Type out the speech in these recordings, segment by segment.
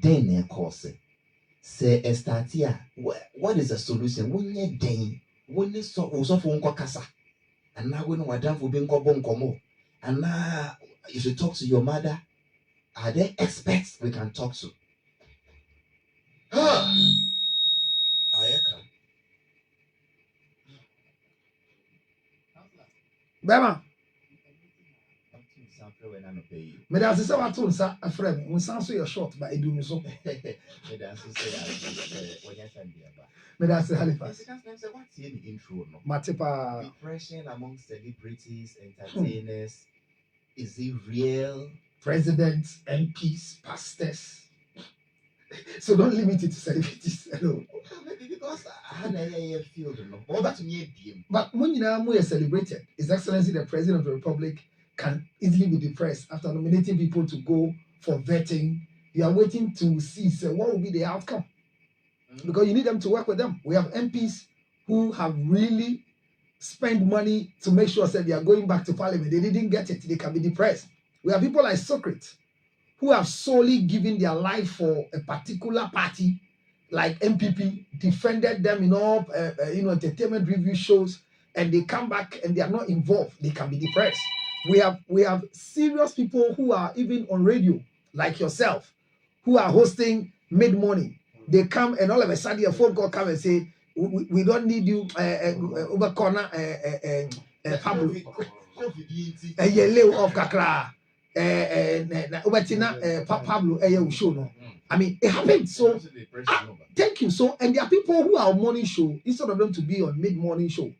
then a course. Say a start here. What is the solution? When you day, when you saw also from Kokasa, and now when Madame will be in Kobonkomo, and now you should talk to your mother. Are there experts we can talk to? Bema. Me da se wa to nsa afrem nsa so your short ba edu mi so me da se Halifax What's the intro no Matipa depression among celebrities, entertainers, is it real? Presidents, MPs, pastors. So don't limit it to celebrities alone. Maybe because I had a field no but when you know is celebrated, His Excellency the President of the Republic can easily be depressed after nominating people to go for vetting. You are waiting to see what will be the outcome. Because you need them to work with them. We have MPs who have really spent money to make sure that they are going back to parliament. They didn't get it. They can be depressed. We have people like Socrates who have solely given their life for a particular party, like MPP, defended them in all entertainment review shows, and they come back and they are not involved. They can be depressed. We have serious people who are even on radio, like yourself, who are hosting mid-morning. They come and all of a sudden a phone call come and say, we don't need you over corner Pablo a yellow of Kakra Pablo show no. I mean it happened. So thank you. So and there are people who are on morning show instead of them to be on mid-morning show.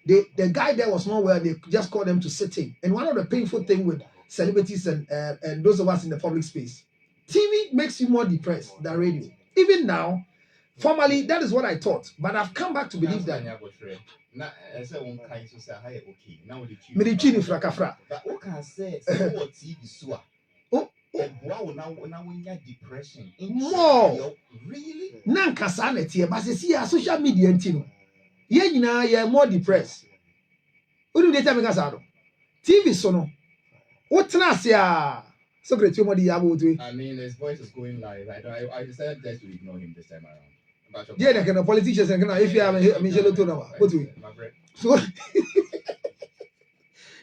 The guy there was not well, they just called them to sit in. And one of the painful thing with celebrities and those of us in the public space, TV makes you more depressed than radio. Even now, formally, that is what I thought. But I've come back to believe that. Medichini frakafra. But what can I say? TV so. Oh, now depression. More. Really? Nankasa netie, but see social media ntino. Ye nyina ye more depressed. Unu dey tell me kasa TV so no. What na so great you modi yabo to. I mean his voice is going live. I decided just to ignore him this time around. Yeah, they can politicians and if you have Michelle to know what we. So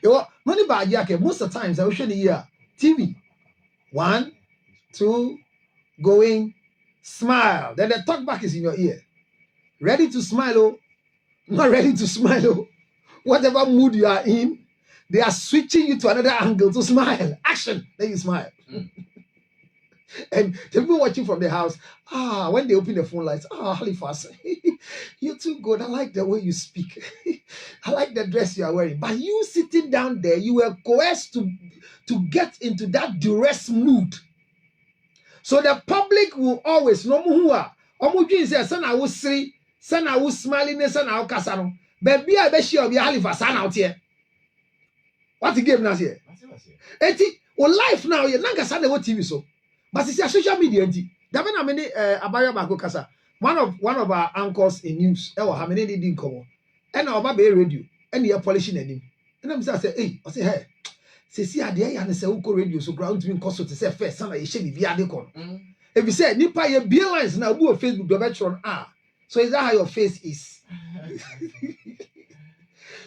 you money bad yake most of the times I will show the year TV 1 2 going smile, then the talk back is in your ear. Ready to smile, oh, not ready to smile, oh. Whatever mood you are in, they are switching you to another angle to smile. Action, then you smile. And the people watching from the house, when they open the phone lights, Halifax, you're too good. I like the way you speak. I like the dress you are wearing. But you sitting down there, you were coerced to get into that duress mood. So the public will always know who are. Son, I will say, son, I will smiling, son, I will casano. Baby, I bet you be Halifax, son out here. What the game now here? Eti, well, life now, you're not going to TV so. But it's a social media. David Amene Abaya Bako Kasa, one of our anchors in news, how many didn't come, and our baby radio, and you're polishing him. And I'm saying, hey, I say, hey, see, I dare and say, Uko radio, so ground to be cost to say, first, son, I should be Viadicon. If you say, Nipa, your beer lines now, go Facebook, the veteran, so is that how your face is?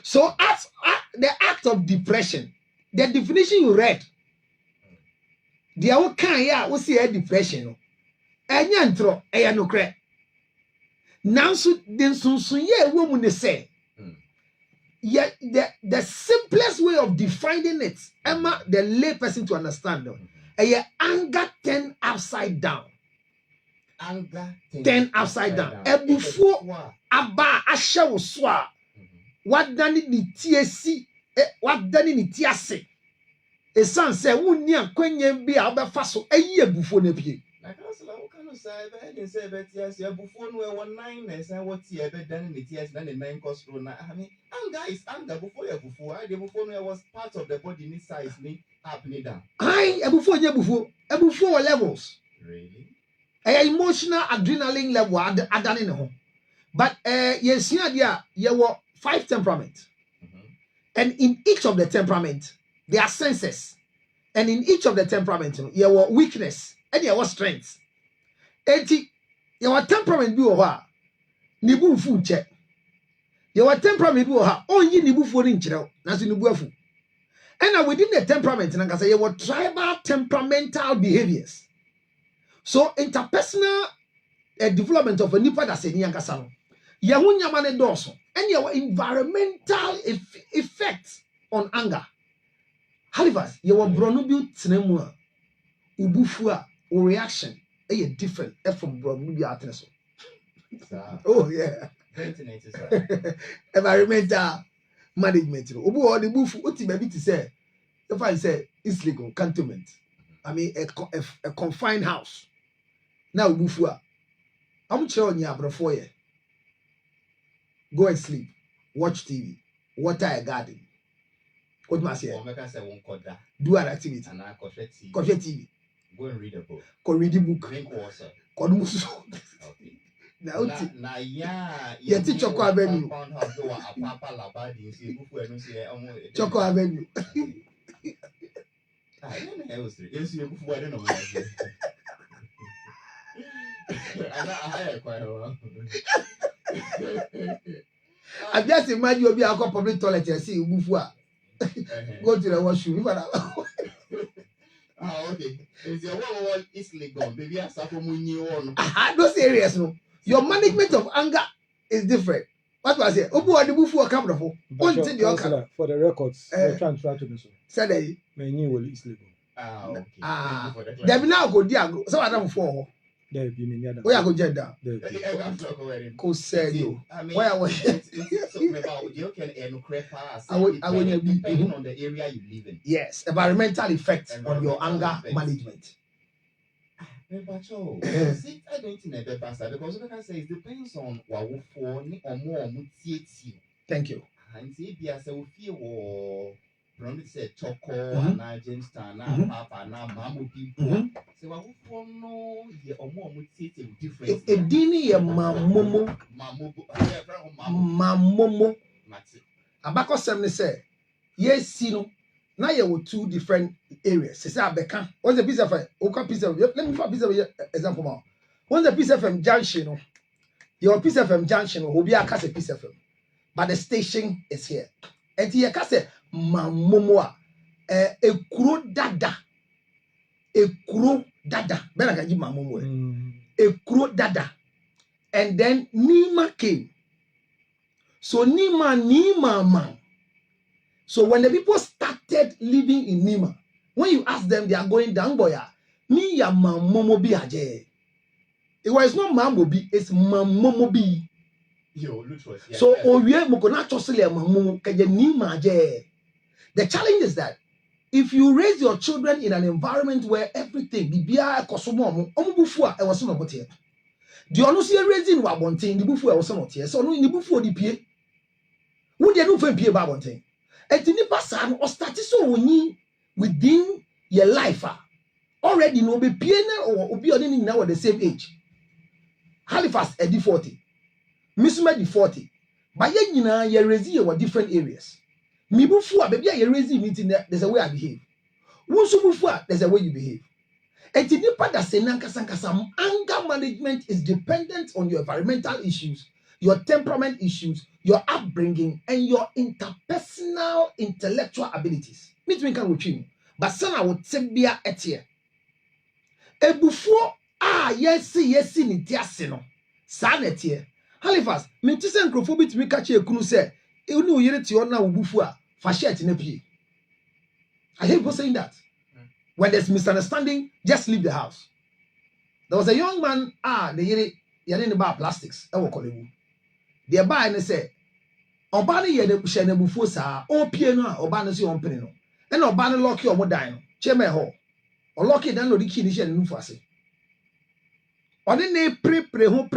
So, as the act of depression, the definition you read, the old kind we see a depression. Anyantro, no crack. Now, so then, so woman they say, yet the simplest way of defining it, Emma, the lay person to understand, anger turned upside down. Anger turned upside down. Before Abba Asha was swa. What done in the TSC? What done in the TSC? A son said, "Wouldn't you quenye be our faso a year before the pie?" Like what kind of say that yes, before we were 9 and say what's here done in the TS 9 cost run. I mean, anger is anger before I was part of the body in size me happening down. Before levels. Really? Emotional adrenaline level are done in home. But yes, you were 5 temperaments. And in each of the temperament, there are senses. And in each of the temperament, there were weakness and there was strength. Eti, your temperament be oha. Nibu fu che. Your temperament be oha. Only nibu fu in chero. Nasu nibu afu. And within the temperament, and I say, you tribal temperamental behaviors. So, interpersonal development of a nipa that's in Yankasano. Yahunya mane doso. And your environmental effects on anger. Halifax, your bronubu tnemua, ubufua, or reaction, different from bronubu atneso. Oh, yeah. Environmental management. Ubu or the bufu, what you maybe to say, if I say it's legal, cantonment. I mean, a confined house. Now, bufua. I'm sure you have for you. Go and sleep, watch TV, water a garden. What must you do an activity? Coffee TV. Go and read a book. Go read the book. Drink water. Now, yeah, teach Choco Avenue. Choco Avenue. I just imagine you'll be a public toilet and see Bufua. Go to the washroom. Okay. Is your one is legal? Baby, I suffer on. Those areas, no. Your management of anger is different. What was it? Obu adi Bufua camera for. For the records, we're trying to do so. Saturday. My new will is legal. Okay. There be now go diago. So Adam for. There be many other. Where I go gender? Ko said you. Why I was. You can crepa. I will depending on the area you live in. Yes, environmental effects on your anger management. I don't think because like I say, it depends on what we for or more. Thank you. And see, be as a fear or. From say Choco and Jamestown, Papa, now Mamu people. So what for no ye or more different. A dini ya mamomo. Mamomo. Abako Semne say, yes, no. Now you have two different areas. Say Abeka. What's the piece of a piece of let me for a piece of example now. What's the piece of junction? Your piece of junction will be a piece of but the station is here. And here kase mamomoa ekuro dada bena kaji mamomo ekuro dada. And then Nima came. So Nima man. So when the people started living in Nima, when you ask them, they are going down boya. Me ya mamomo bi aje. It was not mamobi, it's mamomo bi. So owie mokona chosele mamomo kaje Nima aje. The challenge is that if you raise your children in an environment where everything bibia kosomo omubufua e woso no bote. The onu see raising wa bonten the bufu e woso no te. So no ni bufu odi pie. Wo de no fa pie ba bonten. Enti nipa sa no start so woni within your life already no be pie na obi oni ni na the same age. Halifax edi 40. Misuma di 40. But ye nyina ye raise ye were different areas. Mi bufu a baby ye raise meeting there's a way I behave. Wonsu bufu a there's a way you behave. Enti nipa da se nankasa anger management is dependent on your environmental issues, your temperament issues, your upbringing, and your interpersonal intellectual abilities. Meet me can with you. But sana would tebia etie. Ebufuo yes ni tiase no. Sa na etie. Halifax, me tise nkrofo bitimi ka che ekunu se, e uni oyere ti ona obufu a fa shirt na pie. I hear people saying that. When there's misunderstanding, just leave the house. There was a young man, the yere bar plastics, I will call him. The buy and say, Obani ye de shene bufu sa, o pie no, Obani si on penny no. And Obani lock your modine, cheme ho. Or lock it down no the key ni shene nufase. Oni ne pre ho,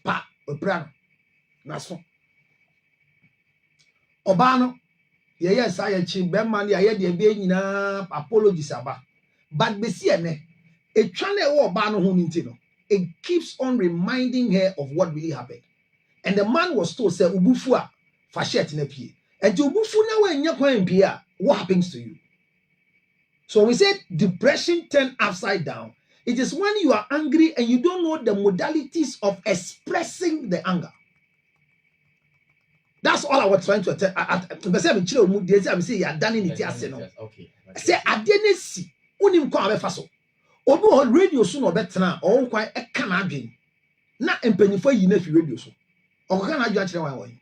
pa, o prano. Naso. Obano. Yes, I achieve Bemman, I had the being apologies about. But Bessiane, a channel or Bano Hunintino, it keeps on reminding her of what really happened. And the man was told, say, Ubufua, Fashet in a pie. And to Ubufuna, when you're going Pia, what happens to you? So we said depression turned upside down. It is when you are angry and you don't know the modalities of expressing the anger. That's all I was trying to tell. I'm saying you're done in it. Okay. Say adenesi unim kwa abefa so. Obi on radio so no betena o kwan e kana adwen. Na empanifo yi na fi radio so. O kana adwen akire wan wan.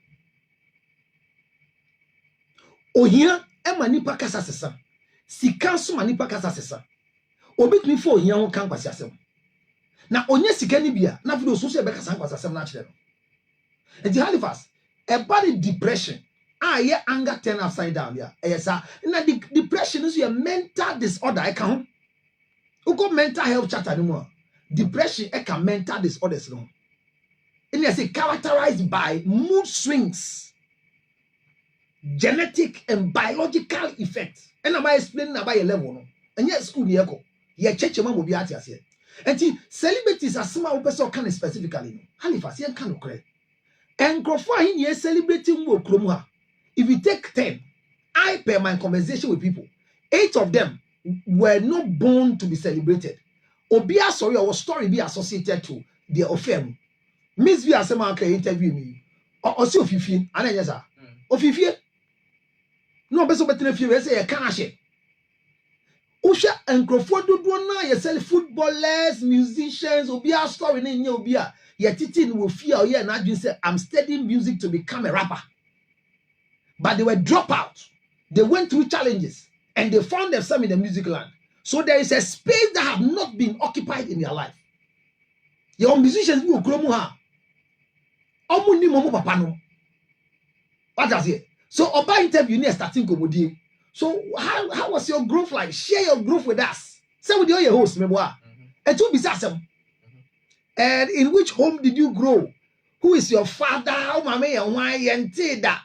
Ohia e manipa kasa sesa. Sika so manipa kasa sesa. Obi tumi fo ohia ho kan kwasi asem. Na onye sika ni bia na fi so so e be kasa kwasi asem na akire no. And the Halifax, a body depression. Yeah, anger turn upside down. Yeah, yes, sir. Now the depression is your mental disorder. I can't. You got mental health chat anymore. Depression, I can mental disorders. No, and yes, it characterized by mood swings, genetic and biological effects. And I'm explaining about your level. No, and yes, school you go. Yeah, check your mom will be at here. And see, celebrities are small person kind of specifically. No, Halifax, you can't correct. And Crawford in here celebrating more Kromha. If you take 10, I per my conversation with people, 8 of them were not born to be celebrated. Obia sorry, our story be associated to their affair. Miss V Asema can interview me. Or see Ofifi, and yes, sir. Ofifi. No, better better if you say a canashe. Usha and Crawford do now, you sell footballers, musicians, Obia story in your Obia. Your teaching will fear here and you say, I'm studying music to become a rapper. But they were dropouts. They went through challenges and they found themselves in the music land. So there is a space that have not been occupied in their life. Your musicians will grow more. What does it? So Oba interview near starting Komodi. So how was your growth like? Share your growth with us. Say with your host, Meboa. And to be awesome. And in which home did you grow? Who is your father? How mama and why and that?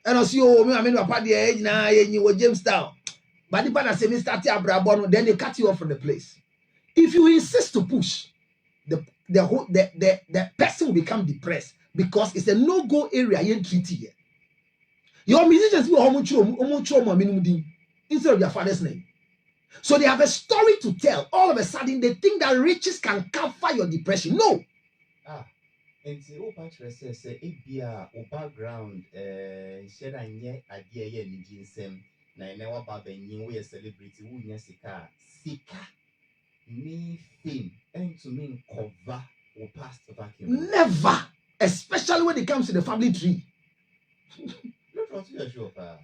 And also, I mean, papa the age now, and you were Jamestown. But the partner say, Mr. Abrabono, then they cut you off from the place. If you insist to push, the person will become depressed because it's a no-go area you treaty here. Your musicians will instead of your father's name. So they have a story to tell. All of a sudden, they think that riches can cover your depression. No. And say, oh, Patrick says, it be a background, shed and yet idea, and ginsem, na never baba and we a celebrity, who yasika, sika, me fame, and to mean cover or past the vacuum. Never, especially when it comes to the family tree.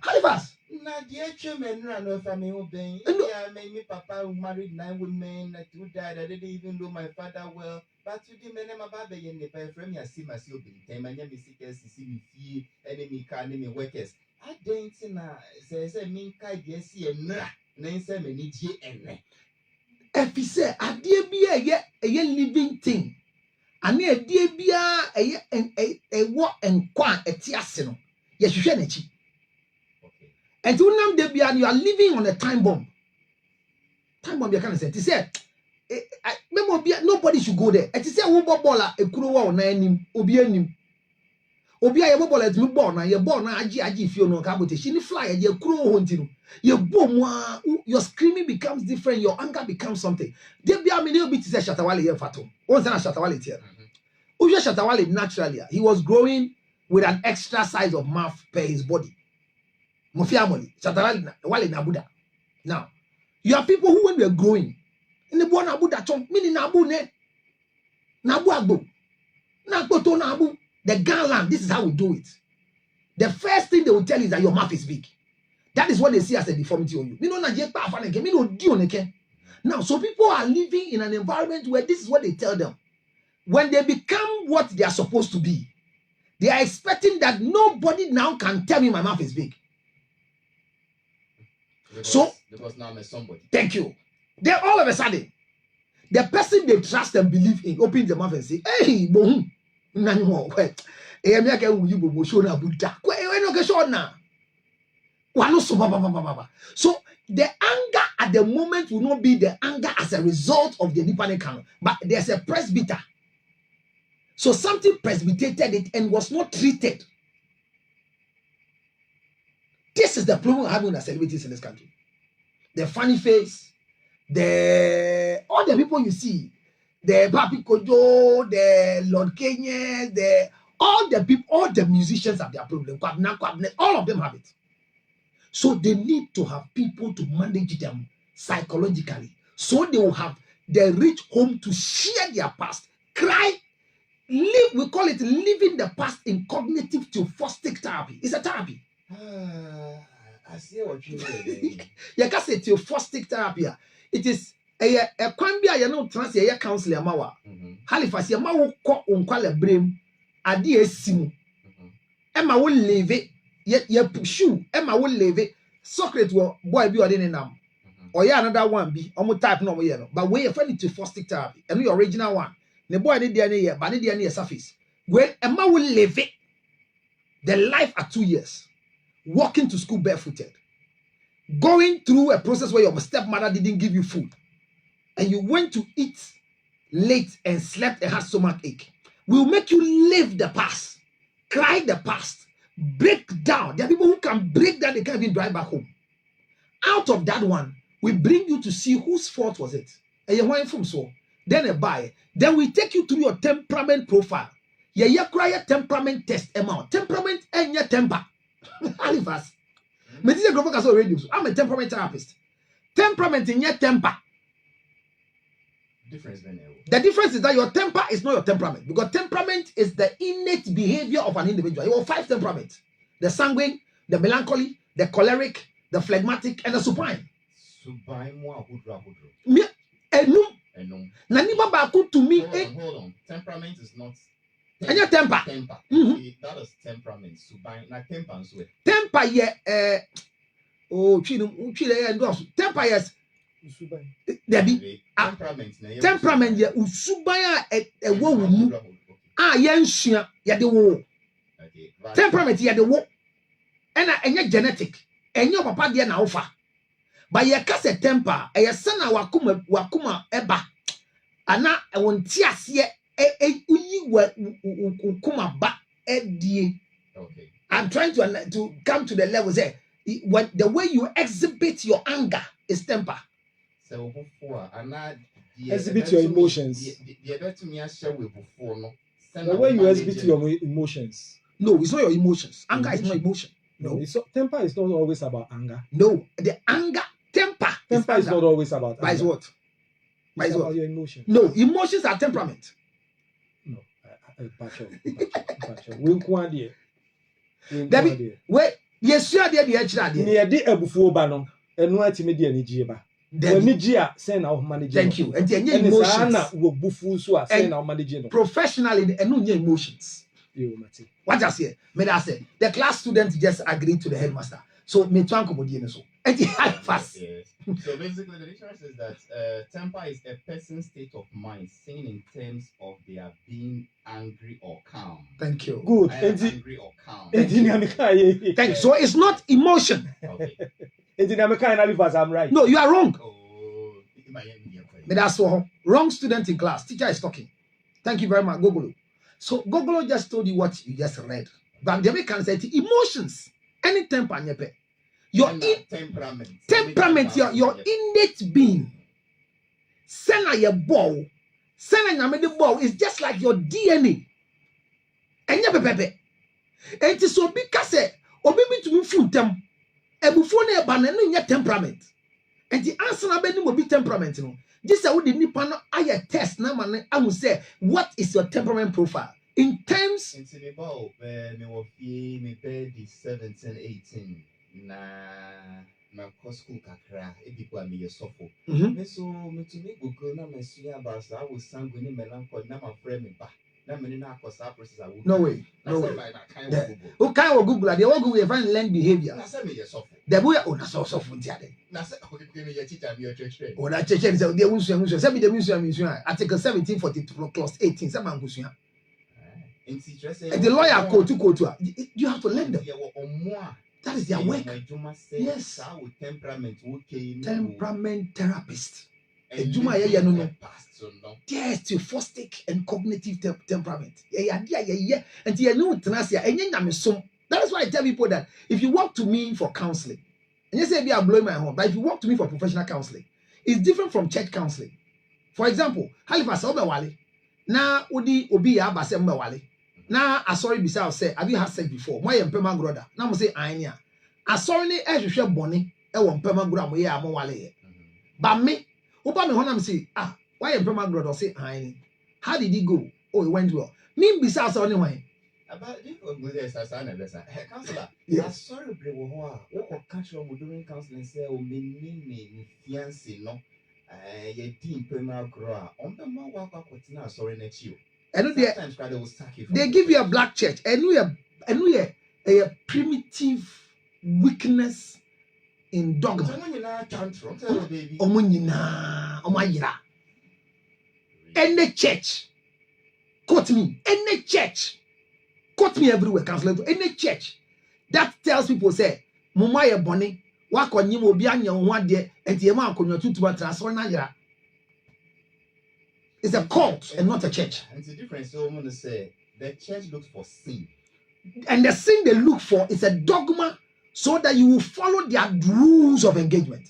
Halifax. Na dear chairman ran off a me obeying. Yeah, me papa who married 9 women who died. I didn't even know my father well. But you didn't name a baby in the pay from your see my silver. Time and me seekers to see me fee enemy canning workers. I don't say me kai yes, and name say me need ye and if he say, I dear be a living thing. And near dear be a what and quan a tiasino. Yes, you shall. And to name the and you are living on a time bomb. Time bomb, you can't say. He said, nobody should go there. And he said, Wobola, a Kuro or name, Obianim. Obia, a mobile at Mubona, you're born, Aji, if you know Kabote. She fly, and you're Kuro hunting. Your boom, your screaming becomes different, your anger becomes something. There be a little bit to say Shatawali here, Fatum. Once a Shatawali here. Uja Shatawali, naturally, he was growing with an extra size of mouth per his body. Mofiamoli, Shatawali, Wale Nabuda. Now, you have people who, when we are growing, in the born Nabuda, meaning Nabu ne, Nabu Agbo, Naboto Nabu, the Garland, this is how we do it. The first thing they will tell you is that your mouth is big. That is what they see as a deformity on you. Now, so people are living in an environment where this is what they tell them. When they become what they are supposed to be, they are expecting that nobody now can tell me my mouth is big. Because now I'm somebody. Thank you. Then all of a sudden, the person they trust and believe in opens the mouth and say, hey, boom. So the anger at the moment will not be the anger as a result of the Nipane canon, but there's a presbyter. So something precipitated it and was not treated. This is the problem we're having with our celebrities in this country. The funny face, all the people you see, the Papi Kojo, the Lord Kenya, all the people, all the musicians have their problem. All of them have it. So they need to have people to manage them psychologically. So they will have the reach home to share their past, cry, live. We call it living the past in cognitive theophotic therapy. It's a therapy. I see what you mean. You can say theophotic therapy. It is a kwambia you know trans a counselor mawa. Halifax ya mawo ko onkwala brem ade esimu. Emma will live it. Ye shoe. Emma will live it. Socrates will boy be ordinary nam. Or yeah, another one be almost type no more. But we are funny theophotic therapy. And the original one. The boy did the year, but the near surface. When Emma will live it. The life at 2 years. Walking to school barefooted. Going through a process where your stepmother didn't give you food. And you went to eat late and slept and had stomach ache. Will make you live the past. Cry the past. Break down. There are people who can break down, they can't even drive back home. Out of that one, we bring you to see whose fault was it. And you're from so. Then a buy. Then we take you through your temperament profile. You cry a temperament test amount. Temperament and your temper. Halifax. I'm a temperament therapist. Temperament in your temper. The difference is that your temper is not your temperament. Because temperament is the innate behavior of an individual. You have 5 temperaments. The sanguine, the melancholy, the choleric, the phlegmatic, and the supine. To me, hold on. Temperament is not. And your temper. That is temperament. Supine, not temper. Temper, yeah. Temper, yes. Debbie, temperament, yeah. Usubaya, a woman. Yensia, yeah, the war. Temperament, yeah, the war. And your genetic. And your papa, dear, now offer. By your cassette temper, a son, wakuma, eba. Ana, I want tears yet. I'm trying to come to the level there. When the way you exhibit your anger is temper. So exhibit your emotions. The way you exhibit your emotions. No, it's not your emotions. Anger is not emotion. No, temper is not always about anger. No, the anger, temper is not always about anger. By what? It's about your emotions. No, emotions are temperament. No, Debbie, wait, yes, you are the extra. Near the Ebufuobano, and no timid and Nijiba. Nigia send our manager. Thank you. And the emotions will bufu so send our manager. Professionally, and no emotions. What I say? May I say the class students just agreed to the headmaster. So me twanko modie so. And fast. So basically, the difference is that temper is a person's state of mind seen in terms of their being angry or calm. Thank you. Good. Angry or calm. Thank you. So it's not emotion. Okay. I'm right. No, you are wrong. Oh, But that's wrong student in class. Teacher is talking. Thank you very much, Gogolo. So Gogolo just told you what you just read. But the American said emotions, any temper, your temperament, your innate being. Send your ball. Send your ball is just like your DNA. And your pepe. And it is so because obi to be full them. Ebufone banana in your temperament. And the answer na be be temperament. No. This is what the nipa no aya test na man I will say what is your temperament profile in terms. It's about me will be me 17, 18. Na school kakra people are me suffer. Me so me to me Google na me see about I will sanguine melancholy na my friend me ba. Na me na process I will. No way. No way. Who kind of Google? They all Google find learn behavior. Na say me suffer. The boy na so suffer ntia na say me your teacher me your church. Oh na church say they won say me the article 1742 clause 18 say man go sua. And the lawyer quote you have to learn them. That is their work. Yes. Temperament therapist. Yes, theophotic and cognitive temperament. And that is why I tell people that if you walk to me for counseling, and you say, I'm blowing my horn, but if you walk to me for professional counseling, is different from church counseling. For example, Halifax Obewale. Na udi obi ya abase mbewale. Na asori bisa say, have you had sex before? Mo ye mpema groda. Na mo say anya. Asori ni ehwehwe boni e wo mpema groda mo ye amowale ye. Ba me, oba me ho na me say, why mpema groda say anya. How did he go? Oh, it went well. Me bisa asori ni wan. About the counselor. Yes. Sorry, bro. What catch you doing counseling? Say, oh, me fiancé no. Your team premier grow. On the more walk up with now. Sorry, next you. And Sometimes they will sack you. they give you a black church, and we are a primitive weakness in dogma. Omunyina, omayira. Any church, quote me. Any church. Quote me everywhere, counselor. Any church that tells people, say, Muma ye boni, wako nyimo bianya unwadye, and yema konyo tutuba transfer na yira. It's a cult and not a church. And it's a difference. So I'm going to say the church looks for sin. And the sin they look for is a dogma so that you will follow their rules of engagement,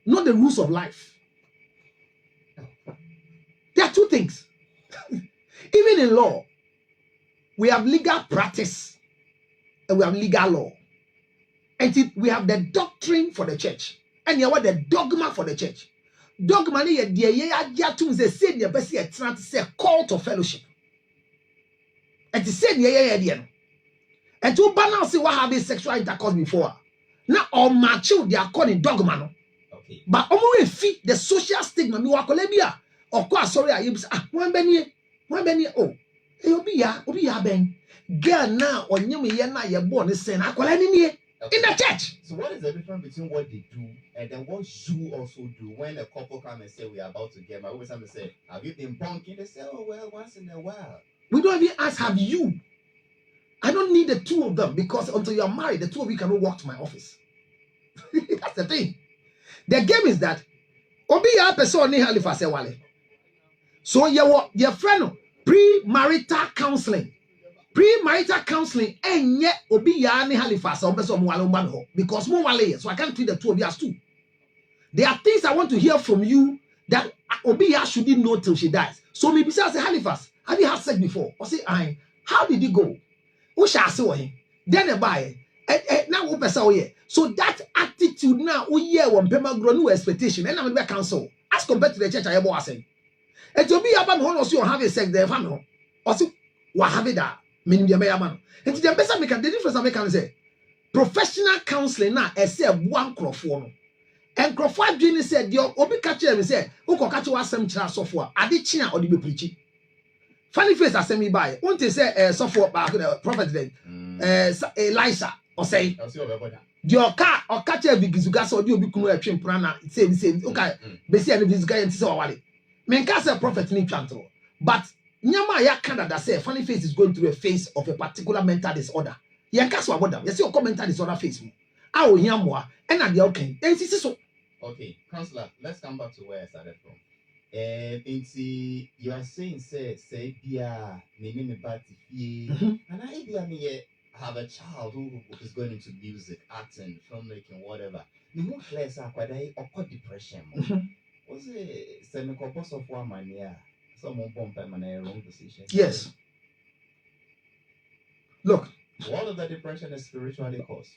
not the rules of life. There are two things. Even in law, we have legal practice and we have legal law. And we have the doctrine for the church. And you have the dogma for the church. Dogma ni say a cult of fellowship. And to say and to balance what having sexual intercourse before. Now all mature they are calling dogma no. Okay. But fit the social stigma mi wa kolebia. Of course sorry I one benny oh. Obi ya ben. Girl now on you me na ye born is saying akola ni in the church. So what is the difference between what they do and then what you also do when a couple come and say we are about to get married? Always have to say, have you been bunking? They say, oh well, once in a while. We don't even ask, have you? I don't need the two of them because until you are married, the two of you cannot walk to my office. That's the thing. The game is that Obi ya person ni Halifax wale. So your friend pre-marital counseling. Pre-marital counseling enye Obi ya ni Halifax or person wale umano because mo wale so I can't treat the two of you as two. There are things I want to hear from you that Obi ya shouldn't know till she dies. So maybe say Halifax, have you had sex before? Or say how did it go? Who shall say then a buy now who person so that attitude now oh yeah one pema grow no expectation and I'm counsel as compared to the church I ever was saying. And to be about one or so have a sex there family or so what have it that meaning the man and to the best the difference I can say professional counseling now I say one crofone and crofone dream said your obi catch him say who can catch you some china software adi china or the preaching funny face I send me by won't they say software back the prophet then Elisha or say your car or catch a big gas or you be cool at prana say okay besi and this guy and so wale men can say prophet ni chanto but nyama ya Canada say funny face is going through a phase of a particular mental disorder ya kaso aboda you see your mental disorder face mo awo nyamwa and at the okay and so okay counselor let's come back to where I started from. You are saying say bia me party and I have a child who is going into music, acting, filmmaking, whatever. The more less or depression. Was it semi compose of one man here? Someone pump him in a wrong position. yes look What of the depression is spiritually caused?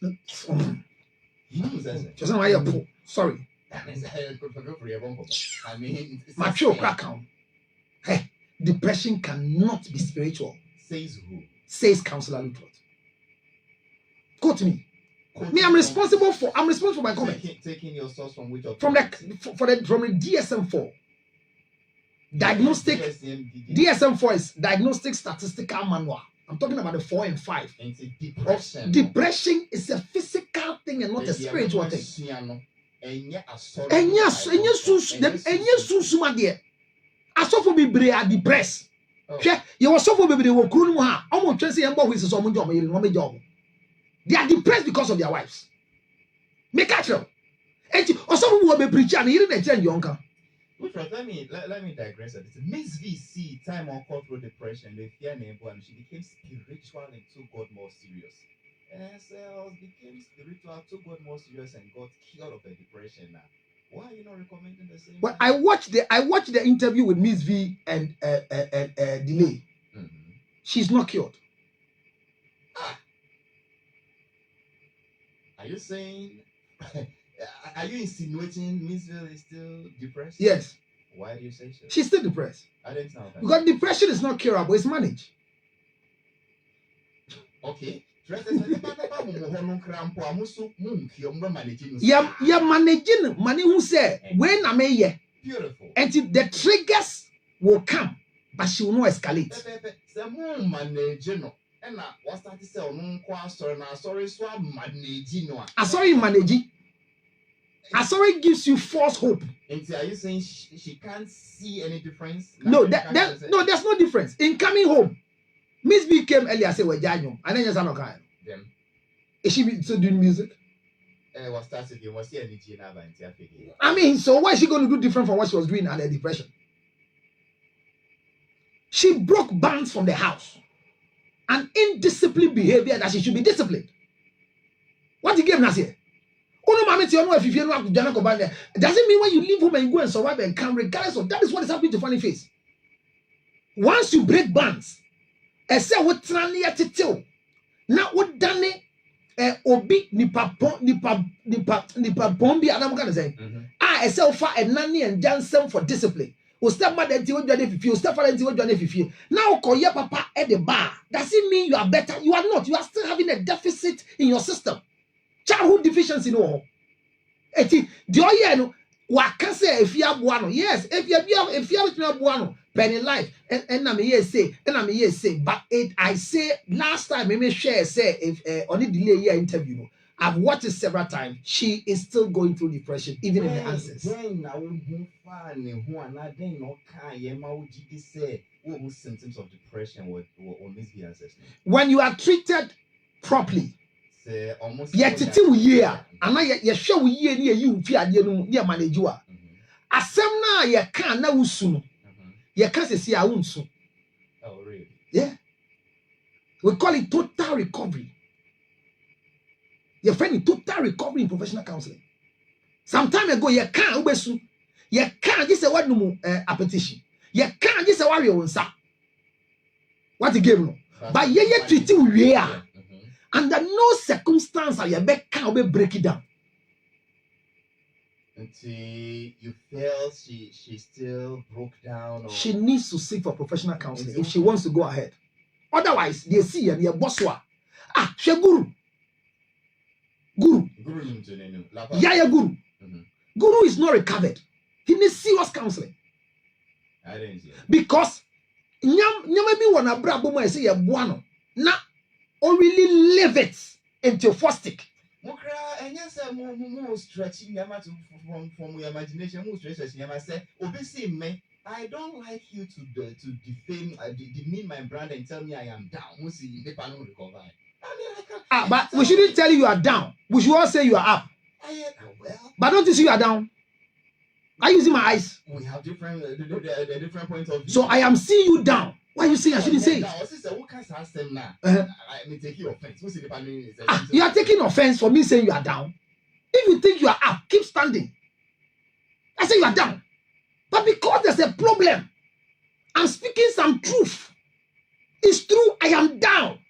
just why you sorry I mean, mature crack down. Hey, depression cannot be spiritual. Says who? Says Counselor Luttrot. Quote me. I'm responsible for my comment. Taking your source from which from the DSM-4. Diagnostic DSM-4 is Diagnostic Statistical Manual. I'm talking about the 4 and 5. Depression. Depression is a physical thing and not a spiritual thing. Enya susuma de asofo bebre are depressed hwe ye wasofo bebre wo kru no ha omo twese ye mbo hwese so omo njo omo yele no me job they are depressed because of their wives make it true enti osofo wo be preach and yiri na change yonka let me digress a bit. Miss VC time on call through depression the fear neighbor and she became spiritual and took God more serious. Became spiritual, took God more serious and got cured of the depression now. Why are you not recommending the same? Well, I watched the interview with Miss V and Delay. Mhm. She's not cured. Are you saying? Are you insinuating Miss Ville is still depressed? Yes, Why do you say so? she's still depressed. I didn't know that. Because depression is not curable, it's managed. Okay. You're managing money who say when I'm here, Beautiful. and the triggers will come, but she will not escalate. Sorry, managing. Sorry gives you false hope. And are you saying she can't see any difference? No, there's no difference. In coming home, Miss B came earlier, say we're Janyum, and then you're not kind. Them. Is she still doing music? Was started again. Was here energy now by I mean, so why is she going to do different from what she was doing at the depression? She broke bands from the house. An indisciplined behavior that she should be disciplined. What you gave us here? Doesn't mean when you leave home and you go and survive and come, regardless of that is what is happening to Funny Face. Once you break bands, I say what tranny now what done obi nipa pombi adam can say I say far and nanny and Johnson for discipline. O step mother until you if you step father until you now call your papa at the bar. Does it mean you are better? You are not. You are still having a deficit in your system. Childhood deficiency no. Eti the oye wa can say if you have one. Yes, if you have one penny life and I'm here say but I say last time I may share say if only delay here interview. I've watched it several times. She is still going through depression, even in the answers. Symptoms of depression or miss the answers. When you are treated properly, yet it will year, and I show we year near you, near manage you. As some now you can't now soon. You can't see our own soon. Oh, really? Yeah. We call it total recovery. You're finding total recovery in professional counseling. Some time ago, you can't just say what no appetition. You can't just say what you want. What you give no. But you treat you real. Under no circumstance are you can't break it down. Until you feel she still broke down. Or... She needs to seek for professional counseling if she wants to go ahead. Otherwise, they see and they boss. She guru. Yeah, guru. Guru is not recovered. He needs serious counseling. I didn't see it. Because maybe one abrabo I say buano. Na or really live it into fostic. And yes, more stretching from your imagination, more stretching. I say, obviously, me, I don't like you to defame, demean my brand and tell me I am down. We'll see the panel recover. But we shouldn't tell you are down. We should all say you are up. But don't you see you are down? Are you using my eyes? We have different points of view. So I am seeing you down. Why you saying I shouldn't say it? You are taking offense for me saying you are down. If you think you are up, keep standing. I say you are down. But because there's a problem, I'm speaking some truth. It's true, I am down.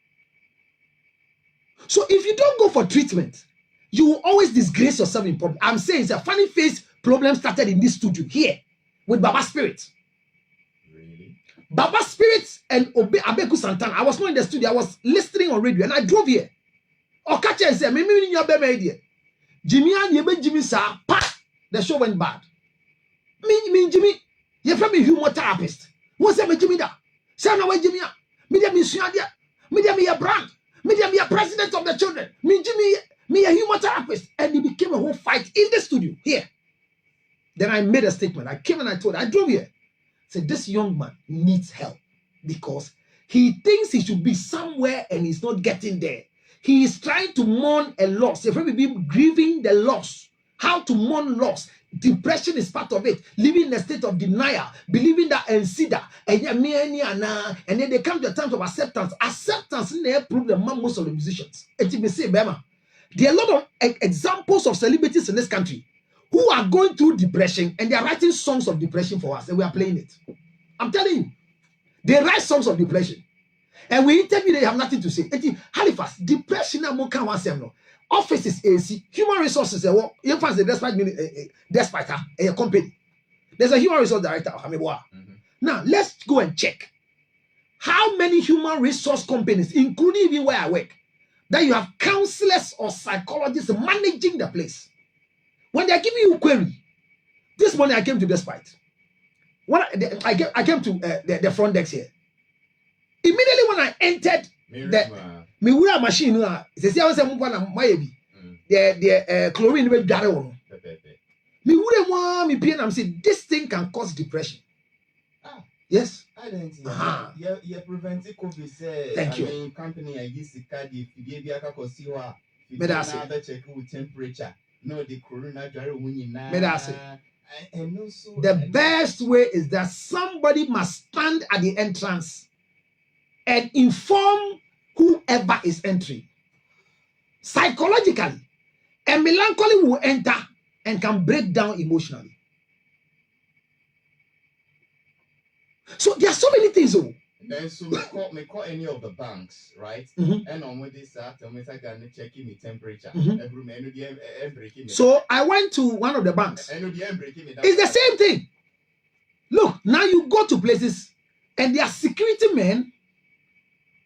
So if you don't go for treatment, you will always disgrace yourself in public. I'm saying it's a Funny Face problem started in this studio here with Baba Spirit. Really? Baba Spirit and Abeku Santana. I was not in the studio. I was listening on radio and I drove here. Okacha said, "Me in your baby idea. Jimmy and you Jimmy sa pa." The show went bad. Me Jimmy. You're from a humor therapist. What's that, Jimmy? Da. Say no way, Jimmy. Me me a brand. Me a president of the children. Me Jimmy. Me a humor therapist. And it became a whole fight in the studio here. Then I made a statement. I came and I drove here. Said this young man needs help because he thinks he should be somewhere and he's not getting there. He is trying to mourn a loss. If we be grieving the loss, how to mourn loss. Depression is part of it. Living in a state of denial, believing that and see that, and then they come to a time of acceptance. Acceptance is a problem among most of the musicians. There are a lot of examples of celebrities in this country who are going through depression and they are writing songs of depression for us and we are playing it. I'm telling you, they write songs of depression. And we interview, they have nothing to say. Halifax, depression, offices, AC, human resources, despite a company. There's a human resource director. Now, let's go and check how many human resource companies, including even where I work, that you have counselors or psychologists managing the place. When they're giving you a query, this morning I came to Despite. When I came to the front desk here. Immediately when I entered the machine, the chlorine will gather on. Me would want me and say this thing can cause depression. Yes. I don't think you prevent COVID. Thank you. Company I use the card if you be aka kosiwa. Medase. Check with temperature. No, the corona dry winning now. Medase. And also The best way is that somebody must stand at the entrance and inform whoever is entering. Psychologically, a melancholy will enter and can break down emotionally. So there are so many things. Then so me call any of the banks, right? And on with this I'm checking the temperature. Every man breaking. So I went to one of the banks. It's the same thing. Look, now you go to places and there are security men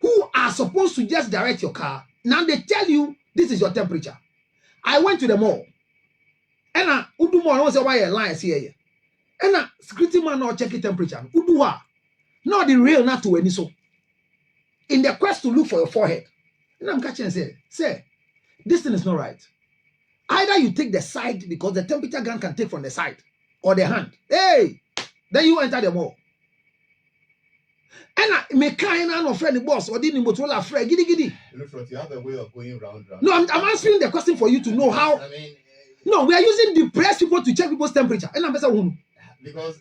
who are supposed to just direct your car. Now they tell you this is your temperature. I went to the mall. And I do more. I was why a line here. And a security man not checking temperature. Uduwa. Not the real not to any so. In the quest to look for your forehead. And I'm catching and say, this thing is not right. Either you take the side because the temperature gun can take from the side or the hand. Hey, then you enter the mall. And I may kind of friend the boss or didn't but well afraid. Giddy. Look, you have a way of going round. No, I'm answering the question for you to know how. I mean, no, we are using depressed people to check people's temperature. And I'm saying, because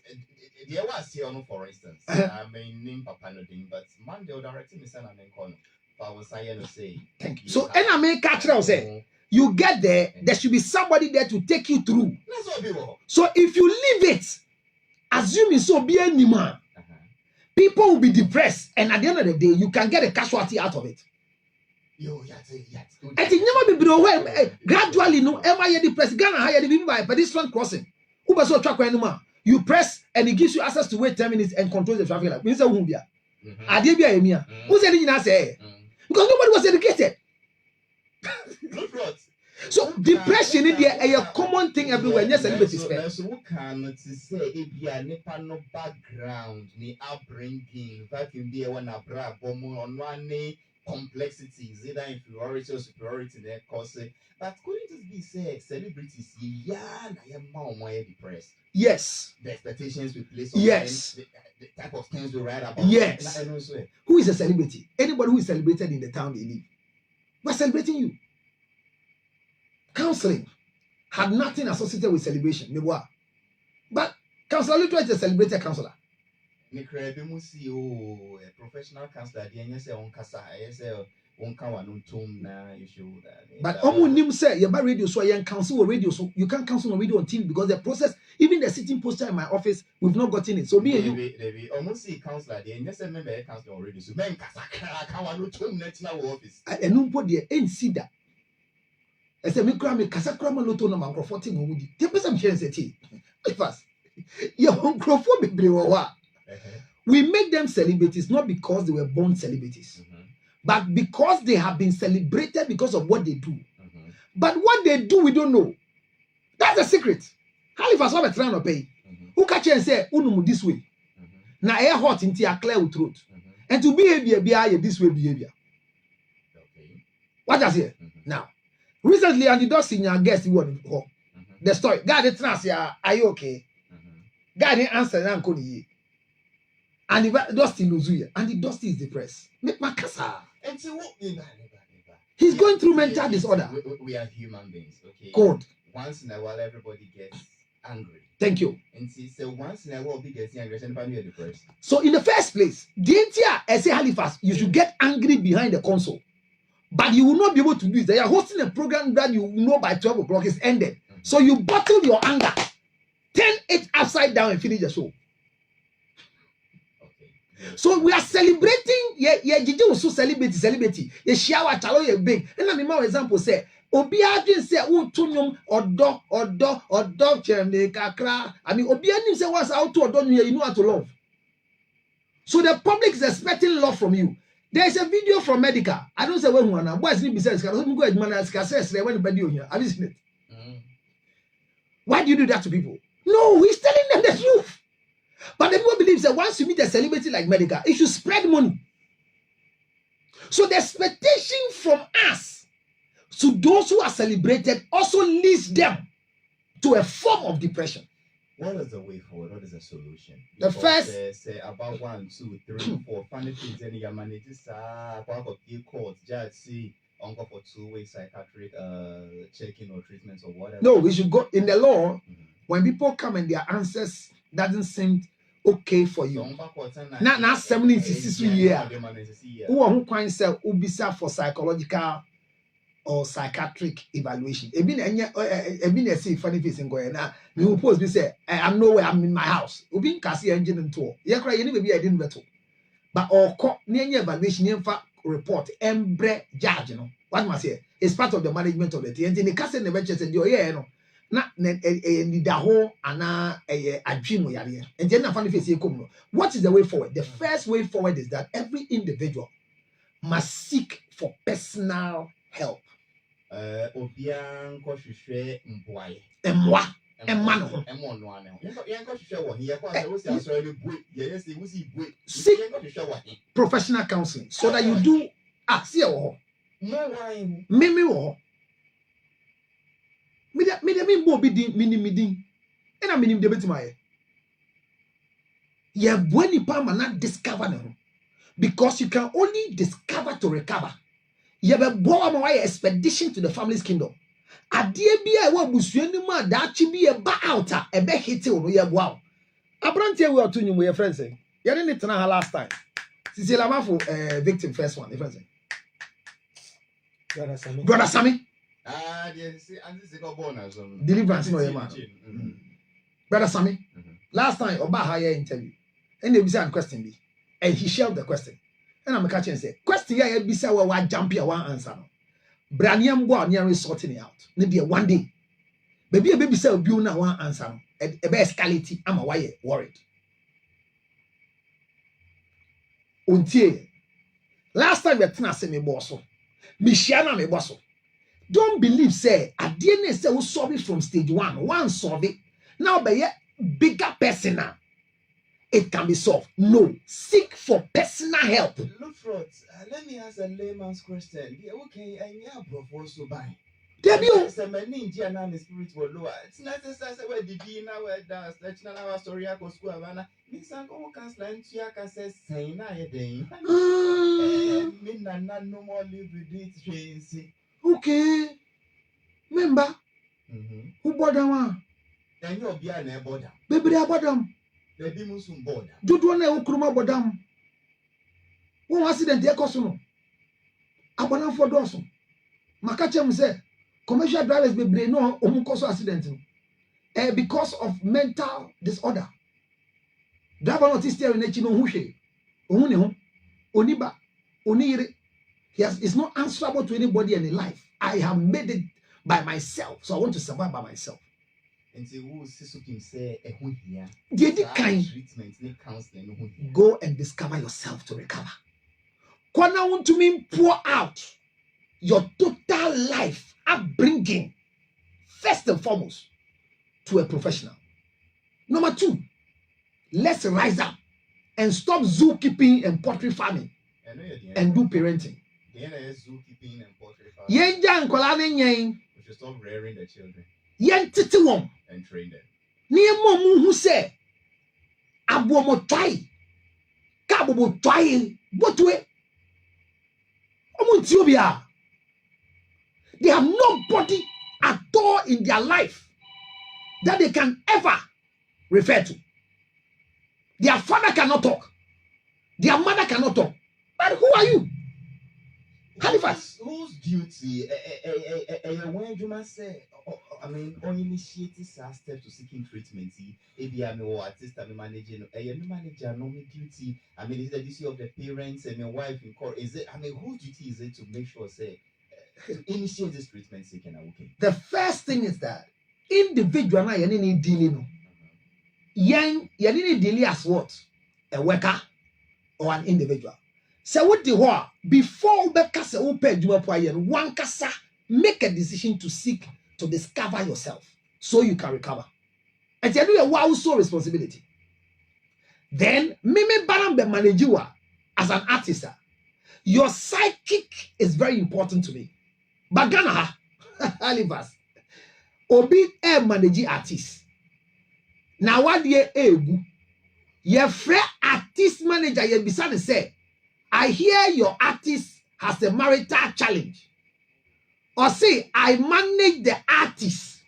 the was here, for instance, I mean, name Papa no ding, but man, they'll direct me send a name corner. But I was saying to say, thank you. So, and I may catch it. Say, you get there should be somebody there to take you through. So, if you leave it, assuming so be any man, people will be depressed, and at the end of the day, you can get a casualty out of it. And it never be below gradually. No, am I depressed? Ghana hire the people by pedestrian crossing. Uber so track anymore. You press and it gives you access to wait 10 minutes and control the traffic light. Means a wumbia. Adebia emia. Who said it? Say because nobody was educated. So depression is a common thing everywhere. Yes, celebrities. So can say if you are no background, ni upbringing, that can be one abra bomo on one complexities, either inferiority or superiority that cause it. But couldn't it be said celebrities I am more depressed? Yes. The expectations we place on yes. them, the type of things we write about. Yes. Who is a celebrity? Anybody who is celebrated in the town they live. We're celebrating you. Counseling had nothing associated with celebration. But Counselor Luther is a celebrated counselor. A professional counselor, but Omunim say you buy radio so you can counsel on radio, so you can't counsel on radio on TV because the process, even the sitting posture in my office, we've not gotten it. So me and you almost see counselor there, and just remember a counselor on radio. So men office. I don't put the NC that. I said, me cram me Casakrama Loto no man 40 Mudi. Take some chance at it. First, your microphone be we make them celebrities not because they were born celebrities. But because they have been celebrated because of what they do. But what they do, we don't know. That's the secret. How if I saw a trying to pay? Who catch and say, Unum this way? Now air hot into a clear throat. And to behavior this way behavior. What does here? Now, recently, and the dust in your guest, the story. God, the trans, are you okay? God didn't answer Uncle. And the dusty Luzuya, and the dusty is depressed. Make my casa. He's going through mental disorder. We are human beings, okay? God. Once in a while, everybody gets angry. Thank you. And see, so once in a while, we get angry, and you're depressed. So in the first place, the entire essay Halifax, you should get angry behind the console. But you will not be able to do it. They are hosting a program that you know by 12 o'clock is ended. So you bottle your anger, turn it upside down and finish the show. So we are celebrating. Yeah, Gigi also celebrity. Yeah, Shiawa Chalo ye big. And let me more example say. Obia didn't say tunyum or dog chende kakra. I mean, Obia didn't say what's out to or you know how to love. So the public is expecting love from you. There is a video from Medica. I don't say when one. Why is it besides? Because I'm going to man as says when the video here. Have you seen it? Why do you do that to people? No, he's telling them the truth. But the people believe that once you meet a celebrity like Medica, it should spread money. So the expectation from us to those who are celebrated also leads them to a form of depression. What is the way forward? What is the solution? The first say about 1, 2, 3, 4 funny things and you manage this court judge see uncle for 2 weeks psychiatric checking or treatments or whatever. No, we should go in the law. When people come and their answers doesn't seem okay for you. Now 76 years. Who can say ubisa for psychological or psychiatric evaluation? Ebin say funny face in Goyana. Me who post me say I'm nowhere. I'm in my house. Ubin kasi engine and tour. Yeah, cry. You maybe I didn't battle. But or court near evaluation near report embre judge. You know what must say? It's part of the management of the thing. And the castle never just said, "Yeah, no." Na need ho ana adwimo yare and then na funny face come. What is the way forward? The first way forward is that every individual must seek for personal help. Obian ko hwehwe mboaye Emwa emano seek professional counseling so that you do see me Me bo bi din minimidin ena minim de betima ye bweni pa ma na discover no because you can only discover to recover. Ye be bo am why expedition to the family's kingdom. Ade bia e wa busua ni ma da chi bi e ba out a e be hit o no ye bo aw. Abrantie we otu nyum ye friends ye ne tena ha last time. Sisi la ma for victim first one, the friends. Brother Sammy. Deliverance no man. Brother Sammy, last time Oba higher interview, and they be question me, and he shared the question. And I'm catching say, question here be say we jump here one answer. Braniam go near sorting it out. Maybe one day. Baby say obi na one answer. E be escalate am why worried. Untie. Last time we tena say me boss. Me share na me boss. Don't believe, say, I didn't say we solve it from stage one solve it. Now, by a bigger personal, it can be solved. No, seek for personal help. Look, let me ask a layman's question. Okay, I have proposed to buy. Debut. It's a man in the spirit will lower. It's not necessary where the dinner where that's let's not our story. I go school. Miss Uncle Canslan, Chiaka says, say, na a day. Midnight, no more live with it. Okay. Remember? Who bought them one? And you'll be an air border. Baby, they bought them. Baby Muslim border. Do you want to know about them? One accident, they cost no. Abandon for Dawson. Makachem said, commercial drivers be brain no omukoso accident. Because of mental disorder. Driver not steering nechi no hushe. Ohune ho. Oniba. Onire. It's not answerable to anybody in life. I have made it by myself. So I want to survive by myself. And who say go and discover yourself to recover. Kwana want to mean pour out your total life upbringing first and foremost to a professional. Number 2, let's rise up and stop zookeeping and poultry farming and do parenting. Zookeeping and poultry farming. We should stop rearing the children and train them. Near mom who say, Abomo try, Kabobo try, what way? They have nobody at all in their life that they can ever refer to. Their father cannot talk, their mother cannot talk. But who are you? Halifax. Whose duty? When you must say, I mean, on initiating steps to seeking treatment. Maybe I'm an artist, I'm managing, I'm manager, no me duty. I mean, is the duty of the parents and my wife in court? Is it? I mean, whose duty is it to make sure, say, to initiate this treatment seeking? Okay. The first thing is that individual na yɛne ne dealing no. Yɛne ne dealing as what? A worker or an individual. So what the before the kasa open adwuma po ayɛ no, one kasa make a decision to seek to discover yourself so you can recover. And you know what also responsibility. Then me baram be manage you as an artist. Your psychic is very important to me. But Ghana, Alivas, obi manage artist. Now what ye egu? Ye free artist manager ye beside say, I hear your artist has a marital challenge. Or say, I manage the artist,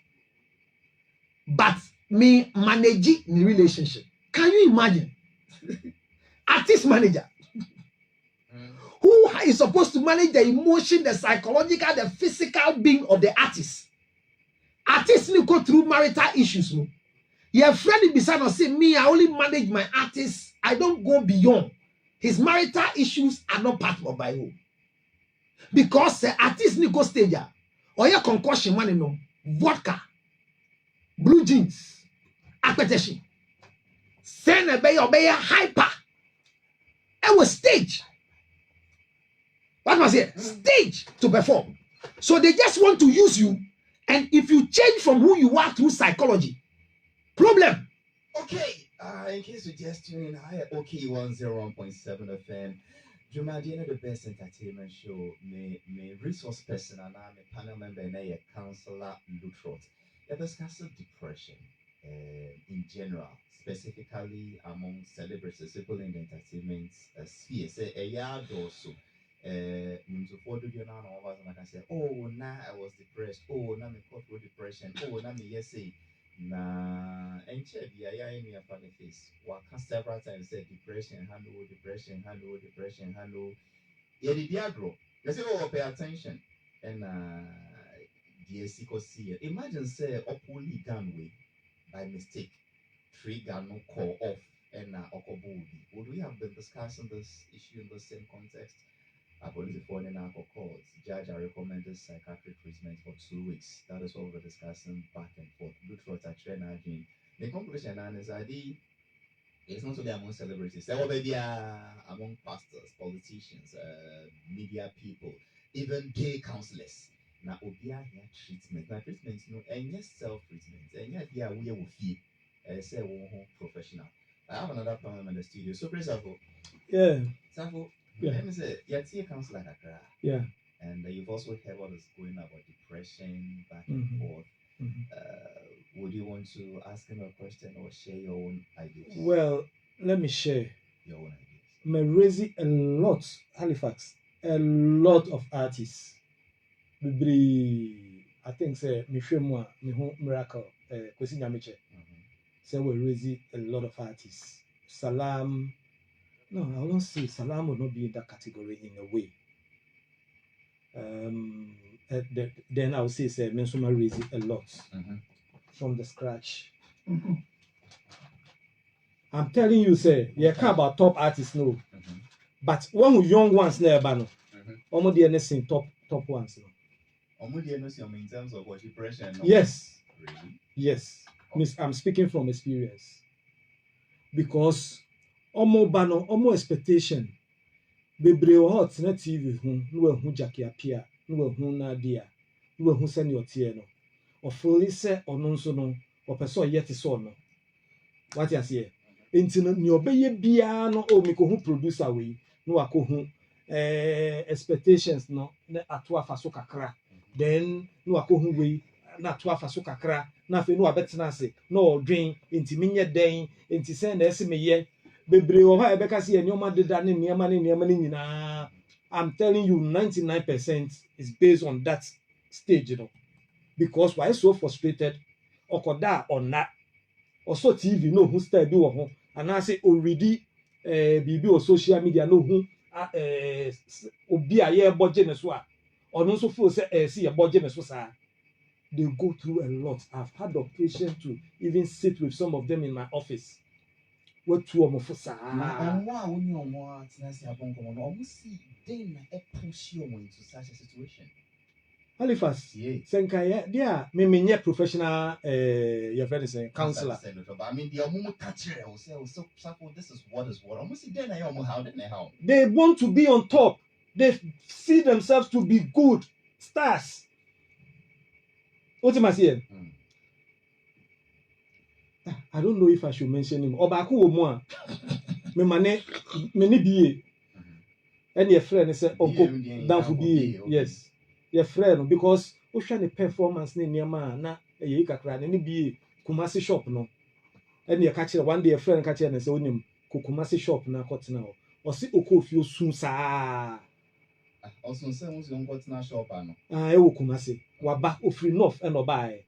but me manage the relationship. Can you imagine? Artist manager. Who is supposed to manage the emotion, the psychological, the physical being of the artist? Artists need go through marital issues. No? Your friend beside us say, me, I only manage my artist. I don't go beyond. His marital issues are not part of my own. Because the artist need go stage. Or your concussion money no. Vodka. Blue jeans. Appetition. Send a bay hyper. It was stage. What was it? Stage to perform. So they just want to use you. And if you change from who you are through psychology, problem. Okay. In case you just tune in, I OK 101.7 FM. Jumadi, the best entertainment show. Me resource person and I'm a panel member and a counselor Lutrot. We discuss depression in general, specifically among celebrities, people in the entertainment sphere. Say a yard or so. I can say, oh, now I was depressed. Oh, now me caught with depression. Oh, now me yes say. Na enche bia ya in your funny face. Waka several times said depression, handle. Yeah, the diagro. You say, oh, pay attention. And the SICO see it. Imagine say opuli gun way by mistake. Trigger no call off and okobubi. Would we have been discussing this issue in the same context? I believe the phone in our calls. Judge, I recommended psychiatric treatment for 2 weeks. That is what we were discussing back and forth. Look for that trend again. The conclusion is that it's not only among celebrities, there will be among pastors, politicians, media people, even gay counselors. Now, obia here treatment. Now, treatment, and yes, self-treatment. And yet, we will feel, say, professional. I have another problem in the studio. So, praise God. Yeah. Safo, Yeah. let me say, you're a counselor, Yeah. and you've also heard what is going on about depression back and forth. Would you want to ask him a question or share your own ideas? Well, let me share. Your own ideas. Me raising a lot, Halifax, a lot of artists. I think say me share more, me home miracle, Kwesi Nyamiche. Say we raising a lot of artists. Salam. No, I won't say Salam will not be in that category in a way. Then I will say Mensuma raising a lot from the scratch. I'm telling you, say, you care about top artists, no. But one who young ones never know. Almost the anything top ones, no. Almost the anything in terms of what depression. No? Yes. Really? Yes. I'm speaking from experience. Because almost expectation. Bebre hot na TV no hu Jackie apia no hu Nadia no hu send your tie no ofoli se ono nso no opeso yet so no what you say enti no ni obeye bia no o me ko hu producer we no akọ hu expectations no na ato afaso kakra then no akọ hu we na ato afaso kakra na fe no abetena ase no odwen enti menye den enti se na ese meye bebre wo ha ebeka se nyoma deda ne niama nyina. I'm telling you 99% is based on that stage, you know. Because why so frustrated okoda on that also TV no who style bi wo ho and I say already bibi o social media no who obi a ye budget ne so a ono so feel say see ye budget ne so sa they go through a lot. I've had the patience to even sit with some of them in my office. What two of them And why when you want to see a bonk on almost see then a push you into such a situation? Halifax, Yeah. Senkaya, dear, me professional, your friend is a counselor. But I mean, the moment catch it, I will say, so this is what. Almost see then I almost how did they how? They want to be on top. They see themselves to be good stars. What am I saying? I don't know if I should mention him. Obaku Omoa, me mane BA. And your friend is Uncle down for BA. Yes, your friend because Ocean the performance near man na a kakra any BA Kumasi shop no. And you catch it one day a friend catch it and say him Kumasi shop na cotton now. Or see Oko feel soon sa. Also, someone's going to go to shop. Ah, ewo Kumasi. Waba ofri north and obai.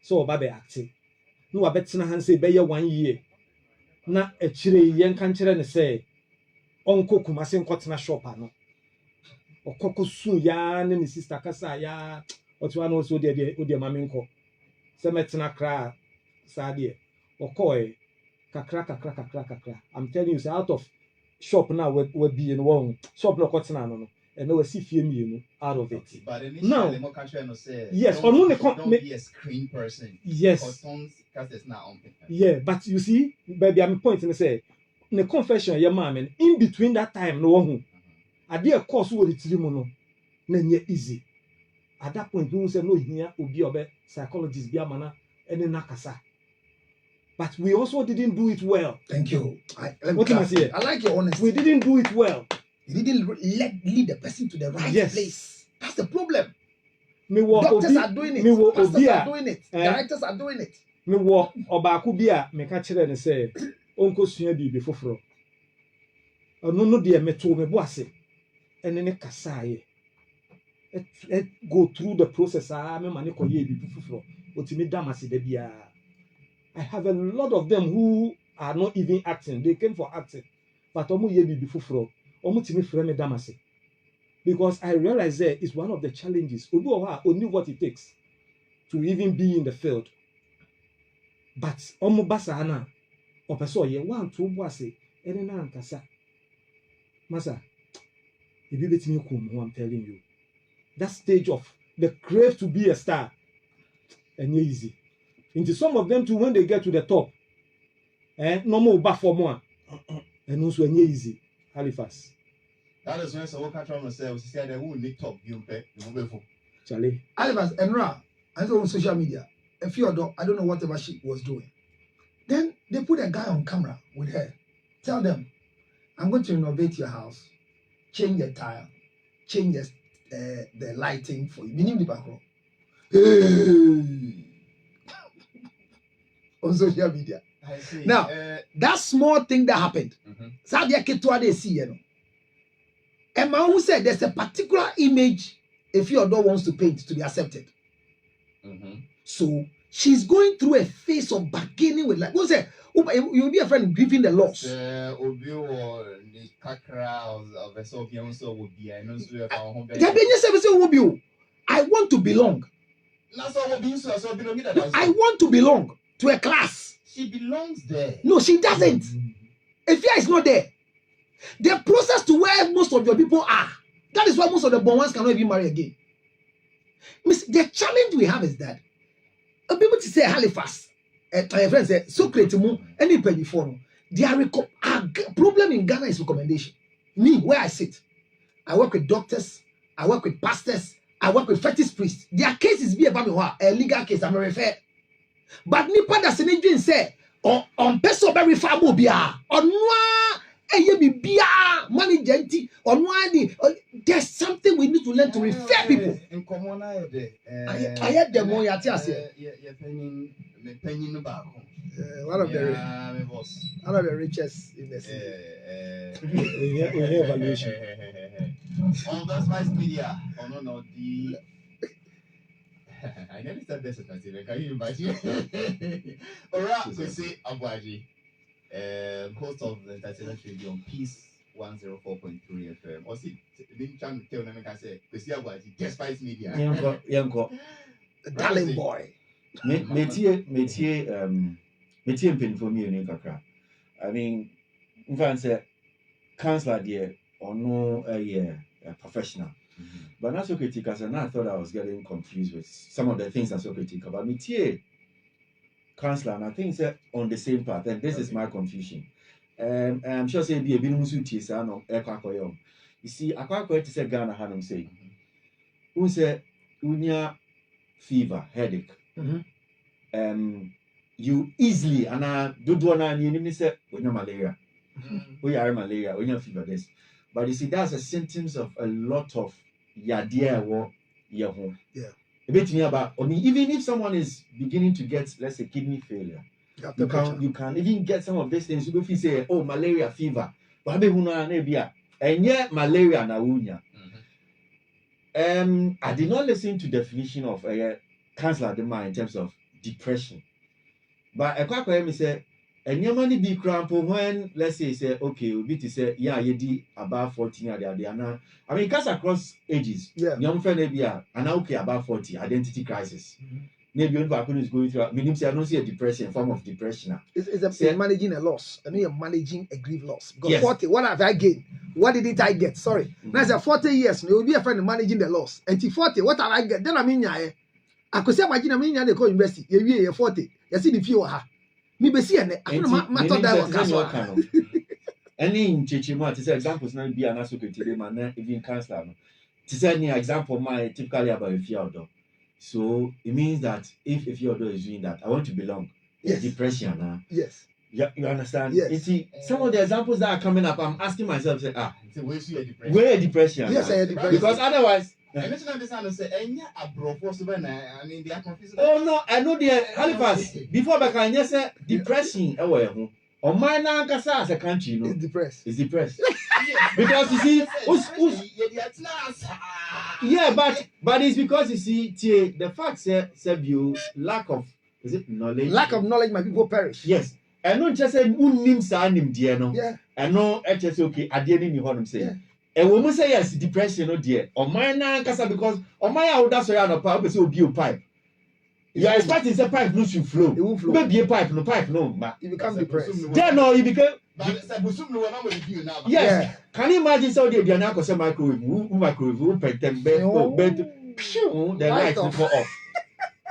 So oba be active. No wabɛtena ha sɛ bɛyɛ 1 year na akyire yɛn ka nkyerɛ ne sɛ ɔnkɔ Kumasi nkɔtena shop ano ɔkɔkɔ su ya ne sister kasa ya ɔtwa no so de mame nkɔ sɛ mɛtena kra saa deɛ ɔkɔɛ kakra I'm telling you say out of shop na we be no wɔn shop na ɔkɔtena no and no see fie mienu out of it. But now, yes, don't be a screen person. Yes. Yeah, but you see, baby, I'm pointing to say, in the confession, your mom, and in between that time, no one, I did a course with the trimono, then easy. At that point, you say no here will be a psychologist, be a mana, and then nakasa. But we also didn't do it well. Thank you. What am I saying? I like your honesty. We didn't do it well. You didn't lead the person to the right place. That's the problem. Doctors are doing it. Pastors are doing it. Directors are doing it. Me wo obaako bi a me ka kyerɛ ne sɛ onko sua bibi foforo. Ɔno no de me to me bo ase. Ɛne ne kasaye. Go through the process me mane kɔ ye bibi foforo. Otimi dam ase da bia. I have a lot of them who are not even acting. They came for acting. But omo ye bibi foforo. Omutimi frɛ me damase because I realize that it's one of the challenges. Obi knew what it takes to even be in the field. But omo basa na opeso ye 1 2 boase ene na ankasa. Masa ebi betimi kum who I'm telling you. That stage of the crave to be a star and easy. Into some of them too when they get to the top no more back for more and also easy. Halifax. That is when someone catch on themselves. She said they will need top you pay. Charlie. Halifax Enra, I saw on social media. A few of them, I don't know whatever she was doing. Then they put a guy on camera with her. Tell them, I'm going to renovate your house, change the tile, change the lighting for you. Meaning the background. On social media. I see. Now, that small thing that happened, Sadia Ketua de see, you know. And man who said there's a particular image if your daughter wants to paint to be accepted. So she's going through a phase of bargaining with, like, what's that? You'll be a friend grieving the loss. I want to belong. I want to belong to a class. She belongs there. No, she doesn't. Efia is not there. The process to where most of your people are. That is why most of the born ones cannot even marry again. The challenge we have is that people to say Halifax, my friend said, Socrates, any penny for their problem in Ghana is recommendation. Me, where I sit, I work with doctors, I work with pastors, I work with fetish priests. Their cases be about me, a legal case, I'm a refer. But nipa that's an engine say, on peso very far mobia, on noa, money genti, on one, there's something we need to learn to refer people. In common, I had the more yet, one of the richest in the city. We have evaluation. On that's my media. Oh no, the I never said this. Can you imagine? Alright, so say Abuaji, host of the entertainment radio on Peace 104.3 FM. Or see, didn't try to tell them I say, we see Abuaji, despite media. Yanko. a darling boy. Metie mpanyinfo mmienu kakra. I mean, in fact, say counselor there or no a professional. But not so critical, and I thought I was getting confused with some of the things I'm so critical about. Metie counselor, and I think it's on the same path, and this is my confusion. I'm sure say be a bit musuti sa no ekwakoyo. You see, akwakoyo to say Ghana hanum say. Who say unya fever, headache. You easily and do na ni say unya malaria. We are malaria, unya fever this. But you see, that's the symptoms of a lot of yadia wo yeho. Yeah. A bit me about. I mean, even if someone is beginning to get, let's say, kidney failure, you can even get some of these things. You go say, oh, malaria fever. But and yet malaria na unya. I did not listen to definition of cancer at the mind in terms of depression. But I quite me say, and your money be crampo when let's say okay, we to say yeah, you di about 14 or they are now. I mean, cast across ages. Yeah. Young friend maybe and okay about 40 identity crisis. Maybe one person is going through. Meaning, I don't see a depression, form of depression. It's managing a loss. I know you're managing a grief loss. Because Yes. 40, what have I gained? What didn't I get? Sorry. Now I said 40 years, you will be a friend of managing the loss. Until 40, what have I get? Then I mean, I could say, imagine, they call university. You're 40. You see the few. Me be see ene afuna ma to da waka any in chichima to say examples na be an asokete man na even counselor no to say any example my typically about a fear though. So it means that if your daughter is doing that, I want to belong. Yes. Depression. Yes. Yeah, you understand? Yes. You see, some of the examples that are coming up, I'm asking myself, say, Where depression? Yes, I had depression. Because otherwise. And it's not the sound of say, and yeah, a bro, I mean, they are confused. Oh no, I know the Halifax. Before back I say depression. On my nankasa as a country, you know, It's depressed. is depressed. Because you see, yeah, but it's because you see, the fact said you lack of knowledge. Lack of knowledge, my people perish. Yes. And not just say unim sa nim dear no. Yeah. And no just okay, I didn't know what I'm saying. Yeah. And when we say yes, depression no dear. On my nankasa because on my out that's why I know pipe say obi pipe. You are expecting the pipe no should flow. It won't flow. Maybe a pipe no, ma. You become depressed. Then no, you become Yes. yes. Can you imagine so the Diana say microwave, who pet them bed, the lights will go off.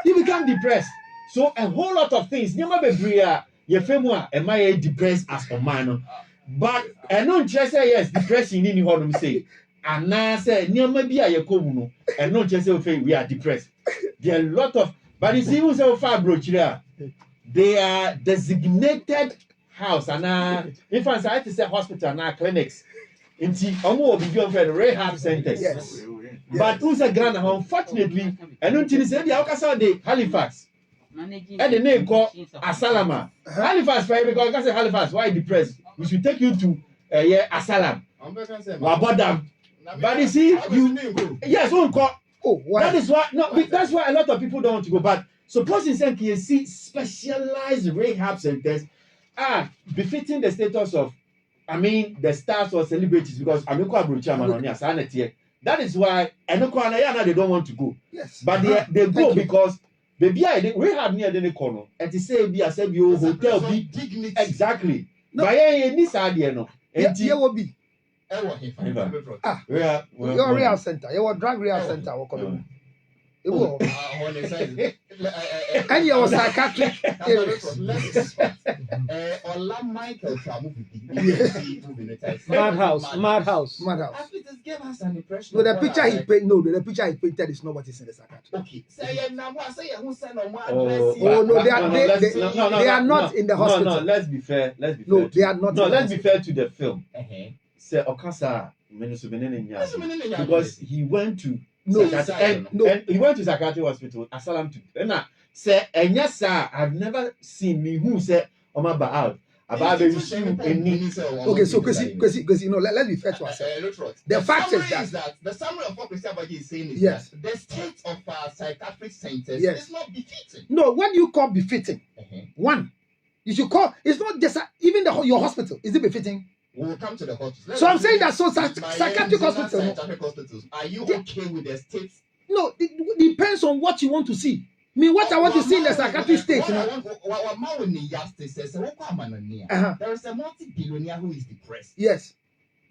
You become depressed. So a whole lot of things. You might be your family am I depressed as a man. But I don't just say yes, depression in what I'm saying. And now say near maybe I come and not just say we are depressed. There are a lot of but you see who's so far broach there. They are designated house and in fact I have to say hospital now clinics. Inti omo obi go for rehab centers. Yes. But who's a Ghana unfortunately and until say the Okasa de Halifax. And the name called Asalama. Halifax because I say Halifax why depressed? We should take you to Asalam. Wabodam. But you see yes uncle. Oh, wow. That is why that's why a lot of people don't want to go. But supposing some KC specialized rehab centers are befitting the status of, I mean, the stars or celebrities because I'm not chairman on your sanity. That is why they don't want to go. Yes. But they go because baby rehab near the corner and to say be a hotel be dignity. exactly. No. But this idea no. Yeah, will be. Your Real center. Your drug real center. It will. And your psychiatric areas. Madhouse. Madhouse. No, the picture he painted. No, the picture he painted is not what is in the psychiatry. Okay. Oh no, they are not in the hospital. No, let's be fair. No, they are not. No, let's be fair to the film. Say Okasa because he went to and he went to psychiatric hospital Asalam to and say and yes sir I've never seen me who said Omaba out about the issue any Okay, so because you know let's be fair to ourselves. The fact is that the summary of what Christian Abaji is saying is yes, that the state of our psychiatric centers yes, is not befitting. No, what do you call befitting? One, you should call it's not just even your hospital. Is it befitting? We will come to the hospitals. So I'm saying that so psychiatric hospitals. Are you okay with the state no, it depends on what you want to see. Me, what I want to see in the psychiatric state. There is a multi-billionaire who is depressed. Yes.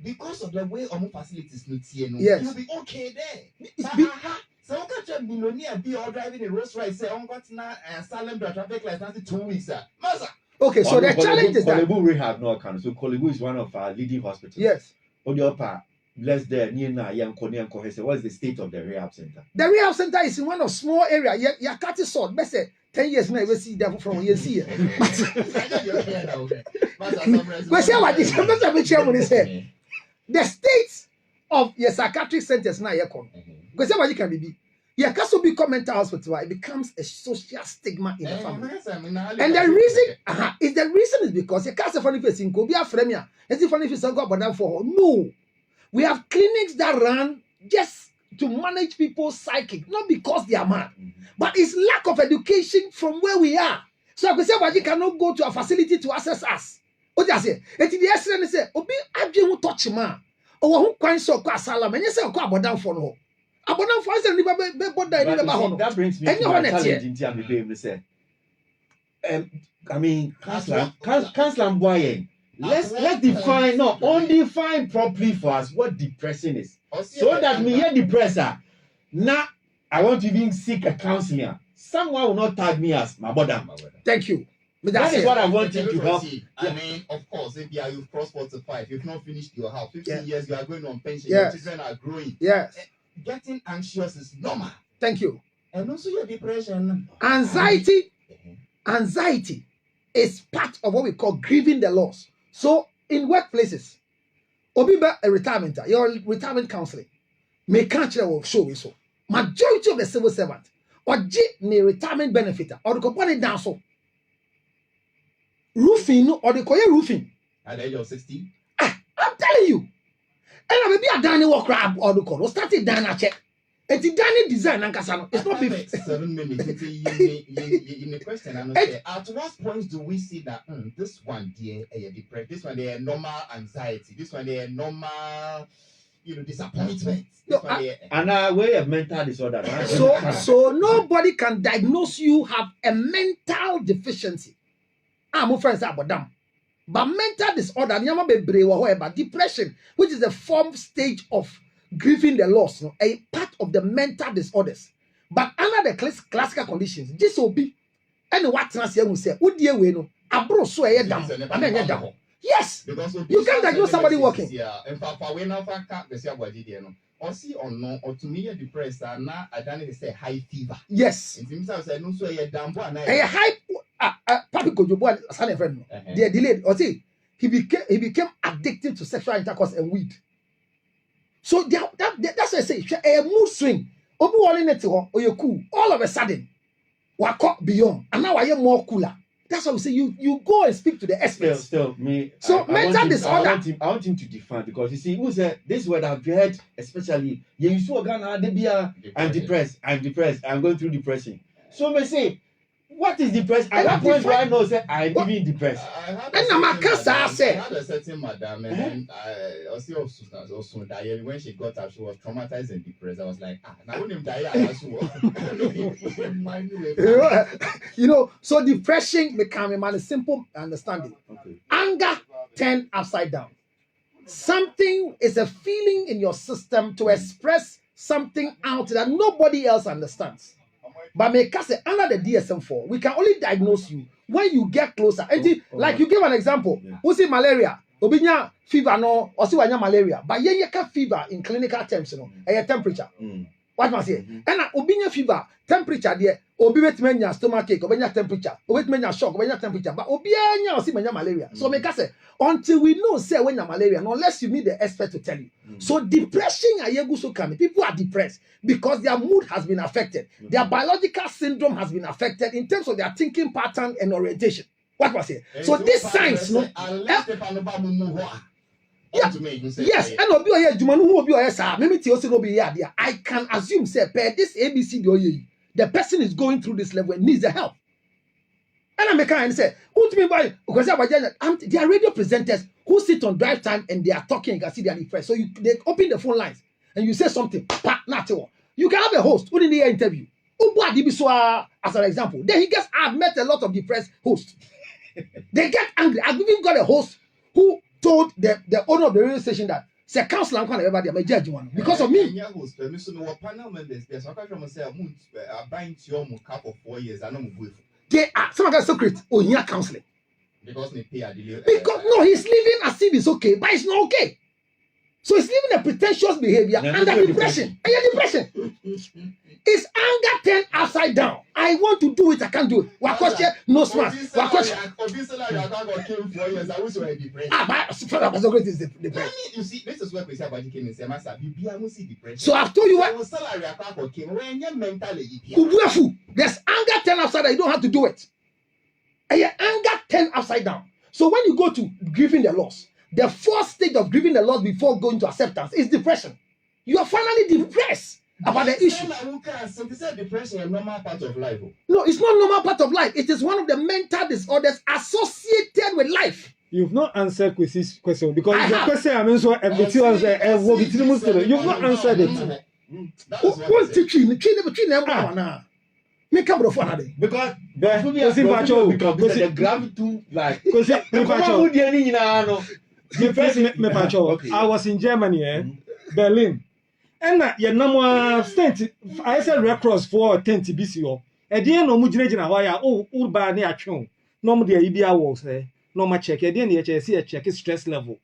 Because of the way our facilities need to Yes. you'll be okay there. It's be- So how can a billionaire be all driving a Rolls Royce say on got now and Salem the traffic lights after 2 weeks, sir? Masa. Okay, so the challenge is that. Kolebu Rehab no account. So Kolebu is one of our leading hospitals. Yes. On the upper, bless there near na young Konean. What's the state of the rehab center? The rehab center is in one of small area. You cut it short. Best say 10 years now. We see that from you see. But say what this? The state of your psychiatric centers now you come. Because say what you can be. You can also become mental hospital. It becomes a social stigma in the family. And the reason is because you can't say funny face in Kobia Fremia. It's funny face and go about for no. We have clinics that run just to manage people's psychic, not because they are mad, but it's lack of education from where we are. So I could say, but you cannot go to a facility to access us. What do I say? It's the essence say, Obi Abje who touch man, or who can so call salam, and you say, go about down for no. About down for us, and that brings me to my challenge in Tiambi. Say, I mean, Councilor Boyen. Let's define, no, undefine properly for us what depression is. So that me hear depressor. Now I want to even seek a counselor. Someone will not tag me as my brother. Thank you. But That is what I want you to help. I mean, of course, if you've crossed 45, you've not finished your house, 15 years, you are going on pension, Yes. your children are growing. Yes. Getting anxious is normal. Thank you. And also your depression. Anxiety is part of what we call grieving the loss. So in workplaces, Obiba a retirement, your retirement counseling, may country will show you so. Majority of the civil servant or G may retirement benefit or the company down so. Roofing or the coyer roofing. At the age of 60. I'm telling you. And I may be a Danny walk crab or the call or started Dana check. And the Danny design and Casano. It's not beef. 7 minutes. In the question, I'm say, at what point do we see that this one, dear, depressed, this one, they are normal anxiety, this one, they are normal, disappointment. And we have mental disorder. Right? So nobody can diagnose you have a mental deficiency. My friends are about them. But mental disorder, depression, which is the fourth stage of grieving the loss, a part of the mental disorders. But under the classical conditions, this will be and what transfer will say, would you know? A bro so a down. Yes, you can't diagnose somebody walking. In fact, we now can't see what did you know. Or see or no, or to me, depressed, and now I don't say high fever. Yes, it seems I no so a damn one. A high Papi Kojobo and son friend. They are delayed. Or see, he became addicted to sexual intercourse and weed. So that's why I say a mood swing. Obu walling it or you're cool. All of a sudden, we're caught beyond, and now I am more cooler. That's why we say you go and speak to the experts. Still, me. So mental disorder. I want him to define because you see, who said this word I've heard, especially you saw Ghana, I'm depressed, I'm going through depression. So me say, what is depressed? At that point, I know say I'm even depressed. I had a certain madam, and then I also died when she got up. She was traumatized and depressed. I was like, now when him die, so depression become a man simple understanding. Okay. Anger turned upside down. Something is a feeling in your system to express something out that nobody else understands. But make us say under the DSM-4, we can only diagnose you when you get closer. Like you give an example, who see malaria, obinya fever no, or see wanya malaria, but you can fever in clinical terms, a temperature. What must say? And obinya fever, temperature there, obimenya stomach ache, obenya temperature, obimenya shock, obenya temperature, but obianya or see manya malaria. So make us say until we know say when you're malaria, unless you need the expert to tell you. So depression so coming. People are depressed because their mood has been affected. Their biological syndrome has been affected in terms of their thinking pattern and orientation. What was it? So this science, no. Yes, and obi oye jumanu who obi oye sa me ti o se no be here there. I can assume say per this ABC the person is going through this level and needs the help. And I make and say, what me by because they are radio presenters who sit on drive time and they are talking. You can see they are depressed. So they open the phone lines and you say something, You can have a host who didn't hear interview. As an example. Then he gets, I've met a lot of depressed hosts. They get angry. I've even got a host who told the owner of the radio station that say counselor and everybody I'm a judge one because of me. Panel members, there's a question say I'm buying your cap for 4 years. I know They are some of the secret. Oh, yeah, counseling. because they pay a delay. Because no, he's living as if it's okay, but it's not okay. So he's living a pretentious behavior under depression. And your depression. It's anger turned upside down. I want to do it, I can't do it. Wakwashe, no smart. Wakwashe. But is depression. You see, this is what we say about the king. So I've told you what. There's anger turned upside down. You don't have to do it. And your anger turned upside down. So when you go to grieving the loss, the fourth stage of grieving the loss before going to acceptance is depression. You are finally depressed about the issue. Depression is a normal part of life. No, it's not normal part of life. It is one of the mental disorders associated with life. You've not answered Kwesi's question because the question I mean so you've not answered it. Because the gravity like I was in Germany, Berlin. And your number stent, I said Red Cross for 10 BCO. At the end of Mujina, why Urba near Chon. Normally, IBA was there. No much check. At the end, you check his stress level.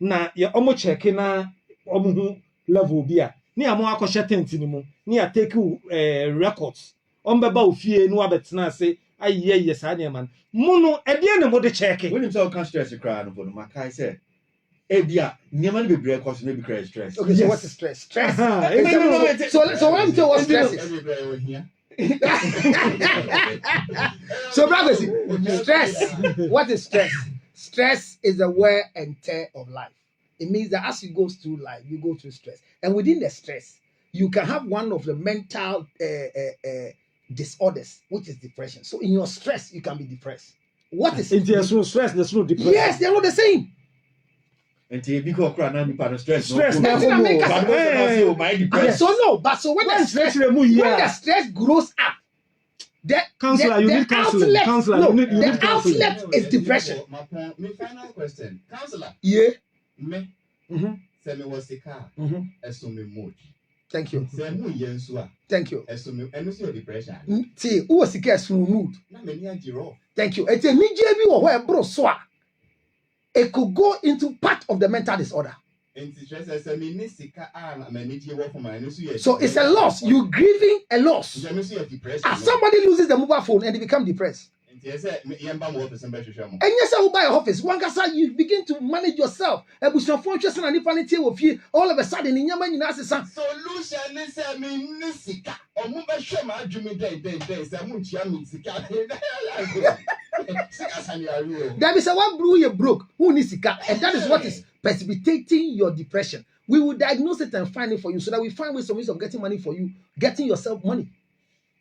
Now, you're almost checking level beer. Near Moako Shatent anymore. Near take records. Baba fear no abetna say, I yes, I man. Mono, at the end of the checking. When himself can stress the crowd of the Makai said. Ebia, never be break cause maybe create stress. Okay, so what is stress? Stress. So let me tell you what stress is. So brother, stress. What is stress? Stress is the wear and tear of life. It means that as you go through life, you go through stress. And within the stress, you can have one of the mental disorders, which is depression. So in your stress, you can be depressed. What is there's no stress, there's no depression. Yes, they're not the same. And because stress. So no, but so when the stress grows up, the outlet is depression. My final question, counselor. Yeah. Me. Say me was the car. Assume mood. Thank you. Say mu yensua. Thank you. Assume your depression. See, who was the car mood? Na me ni agiro. Thank you. It's a nijebi or where bro so. It could go into part of the mental disorder. So it's a loss. You're grieving a loss. As somebody loses the mobile phone and they become depressed. And yes, I buy an office. One guy you begin to manage yourself. All of a sudden, in your solution is there is a one brew you broke who needs and that is what is precipitating your depression. We will diagnose it and find it for you so that we find ways of getting money for you, getting yourself money.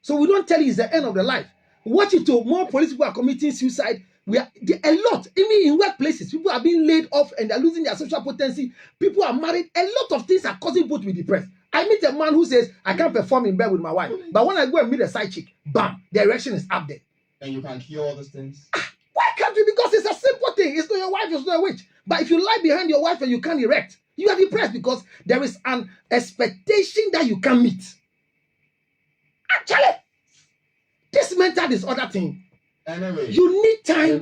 So we don't tell you it's the end of the life. Watch it to more police people are committing suicide. A lot, even in workplaces, people are being laid off and they're losing their social potency. People are married. A lot of things are causing people to be depressed. I meet a man who says, I can't perform in bed with my wife. But when I go and meet a side chick, bam, the erection is up there. And you can cure all those things? Why can't you? Because it's a simple thing. It's not your wife, it's not a witch. But if you lie behind your wife and you can't erect, you are depressed because there is an expectation that you can't meet. Actually, this mental disorder thing, anyway, you need time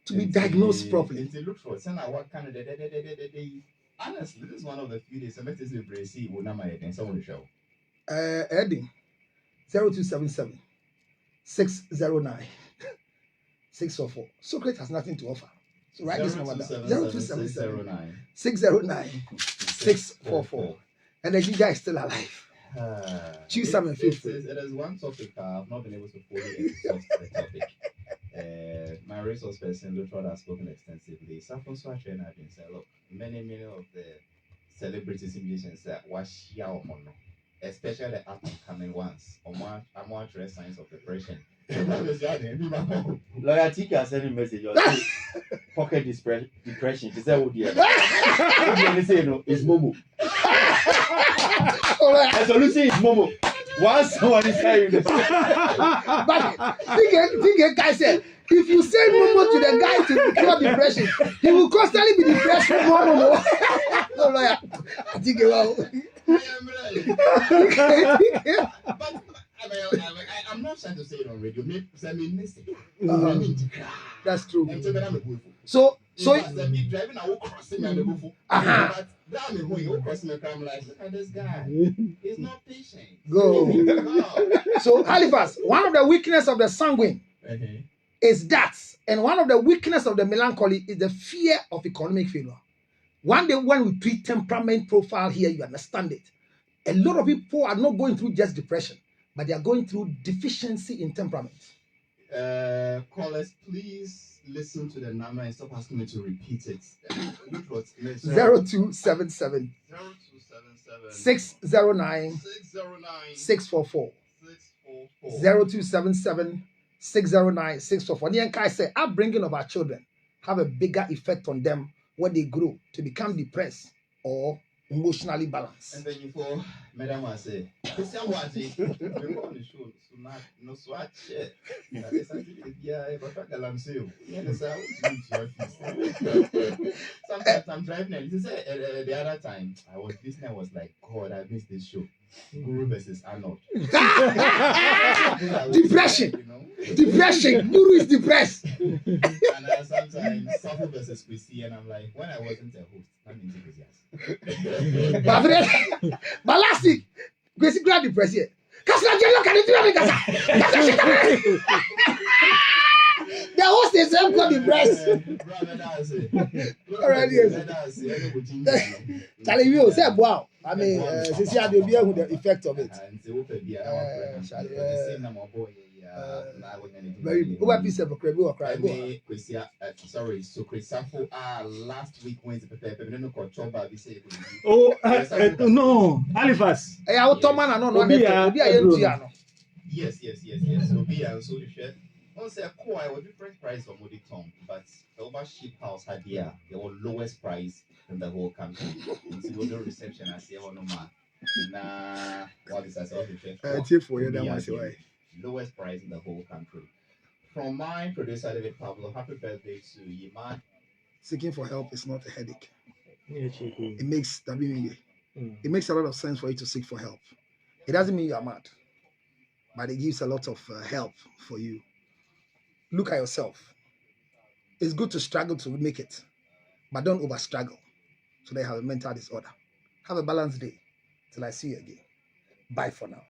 to be diagnosed properly. Honestly, this is one of the few days I met this Brazil will not my someone show. Eddie 0277 609 644. Socrates has nothing to offer. So write this number down. 0277 609 644. And the giga is still alive. Choose some and feel free. It is one topic I've not been able to fully exhaust the topic. My resource person, Luttrell, has spoken extensively. Safon Swatch and I've been saying, look, many of the celebrities in musicians that wash your mono, especially the up and coming ones, I'm more signs of depression. Lawyer Tika sent a message on pocket depression. She said, "Oh dear, say no, it's Momo." The solution is Momo. Once someone is saying this. But think guy said, if you send Momo to the guy to cure depression, he will constantly be depressed for more Momo. No lawyer. I think well. But I'm not trying to say it on radio. Maybe send me mistake. That's true. I'm telling you, So me driving, I will cross him and the uh-huh. But damn it, who you cross me? I'm like, look at this guy. He's not patient. Go. Wow. So Halifax, one of the weakness of the sanguine Okay. is that, and one of the weakness of the melancholy is the fear of economic failure. One day when we treat temperament profile here, you understand it. A lot of people are not going through just depression, but they are going through deficiency in temperament. Callers, please listen to the number and stop asking me to repeat it. Which was 0277 0277 609 609 644. 644. 0277 609 644. The Yankai said, upbringing of our children have a bigger effect on them when they grow to become depressed or emotionally balanced. And then you for Madam was say, "This is what it. We're on the show. So not no swatch. Yeah, but I'm saying, sometimes I'm driving and this is the other time I was listening. I was like, God, I missed this show. Guru versus Arnold. Depression. You know? Depression. Guru is depressed. And sometimes Safu versus Chrissy, and I'm like, when I wasn't a host, that means it was yes. But last week, Gracie got depressed here. Kasla Jello can you do the host is got depressed. Alright, yes. Tell you, say wow. I mean, since you had the effect of it. Very over piece of crab or cry. Sorry, so Chris Safo last week Wednesday, Oh, no, Halifax. I will Tom and no, Yes. So be and so the share. On say I was different price of Modi Tom, but over Sheep House had there was lowest price in the whole country. It's the reception I see on man. Nah, what is I saw the share for you that lowest price in the whole country. From my producer David Pablo, happy birthday to you, man. Seeking for help is not a headache. It makes it makes a lot of sense for you to seek for help. It doesn't mean you are mad, but it gives a lot of help for you. Look at yourself. It's good to struggle to make it, but don't over struggle so they have a mental disorder. Have a balanced day till I see you again. Bye for now.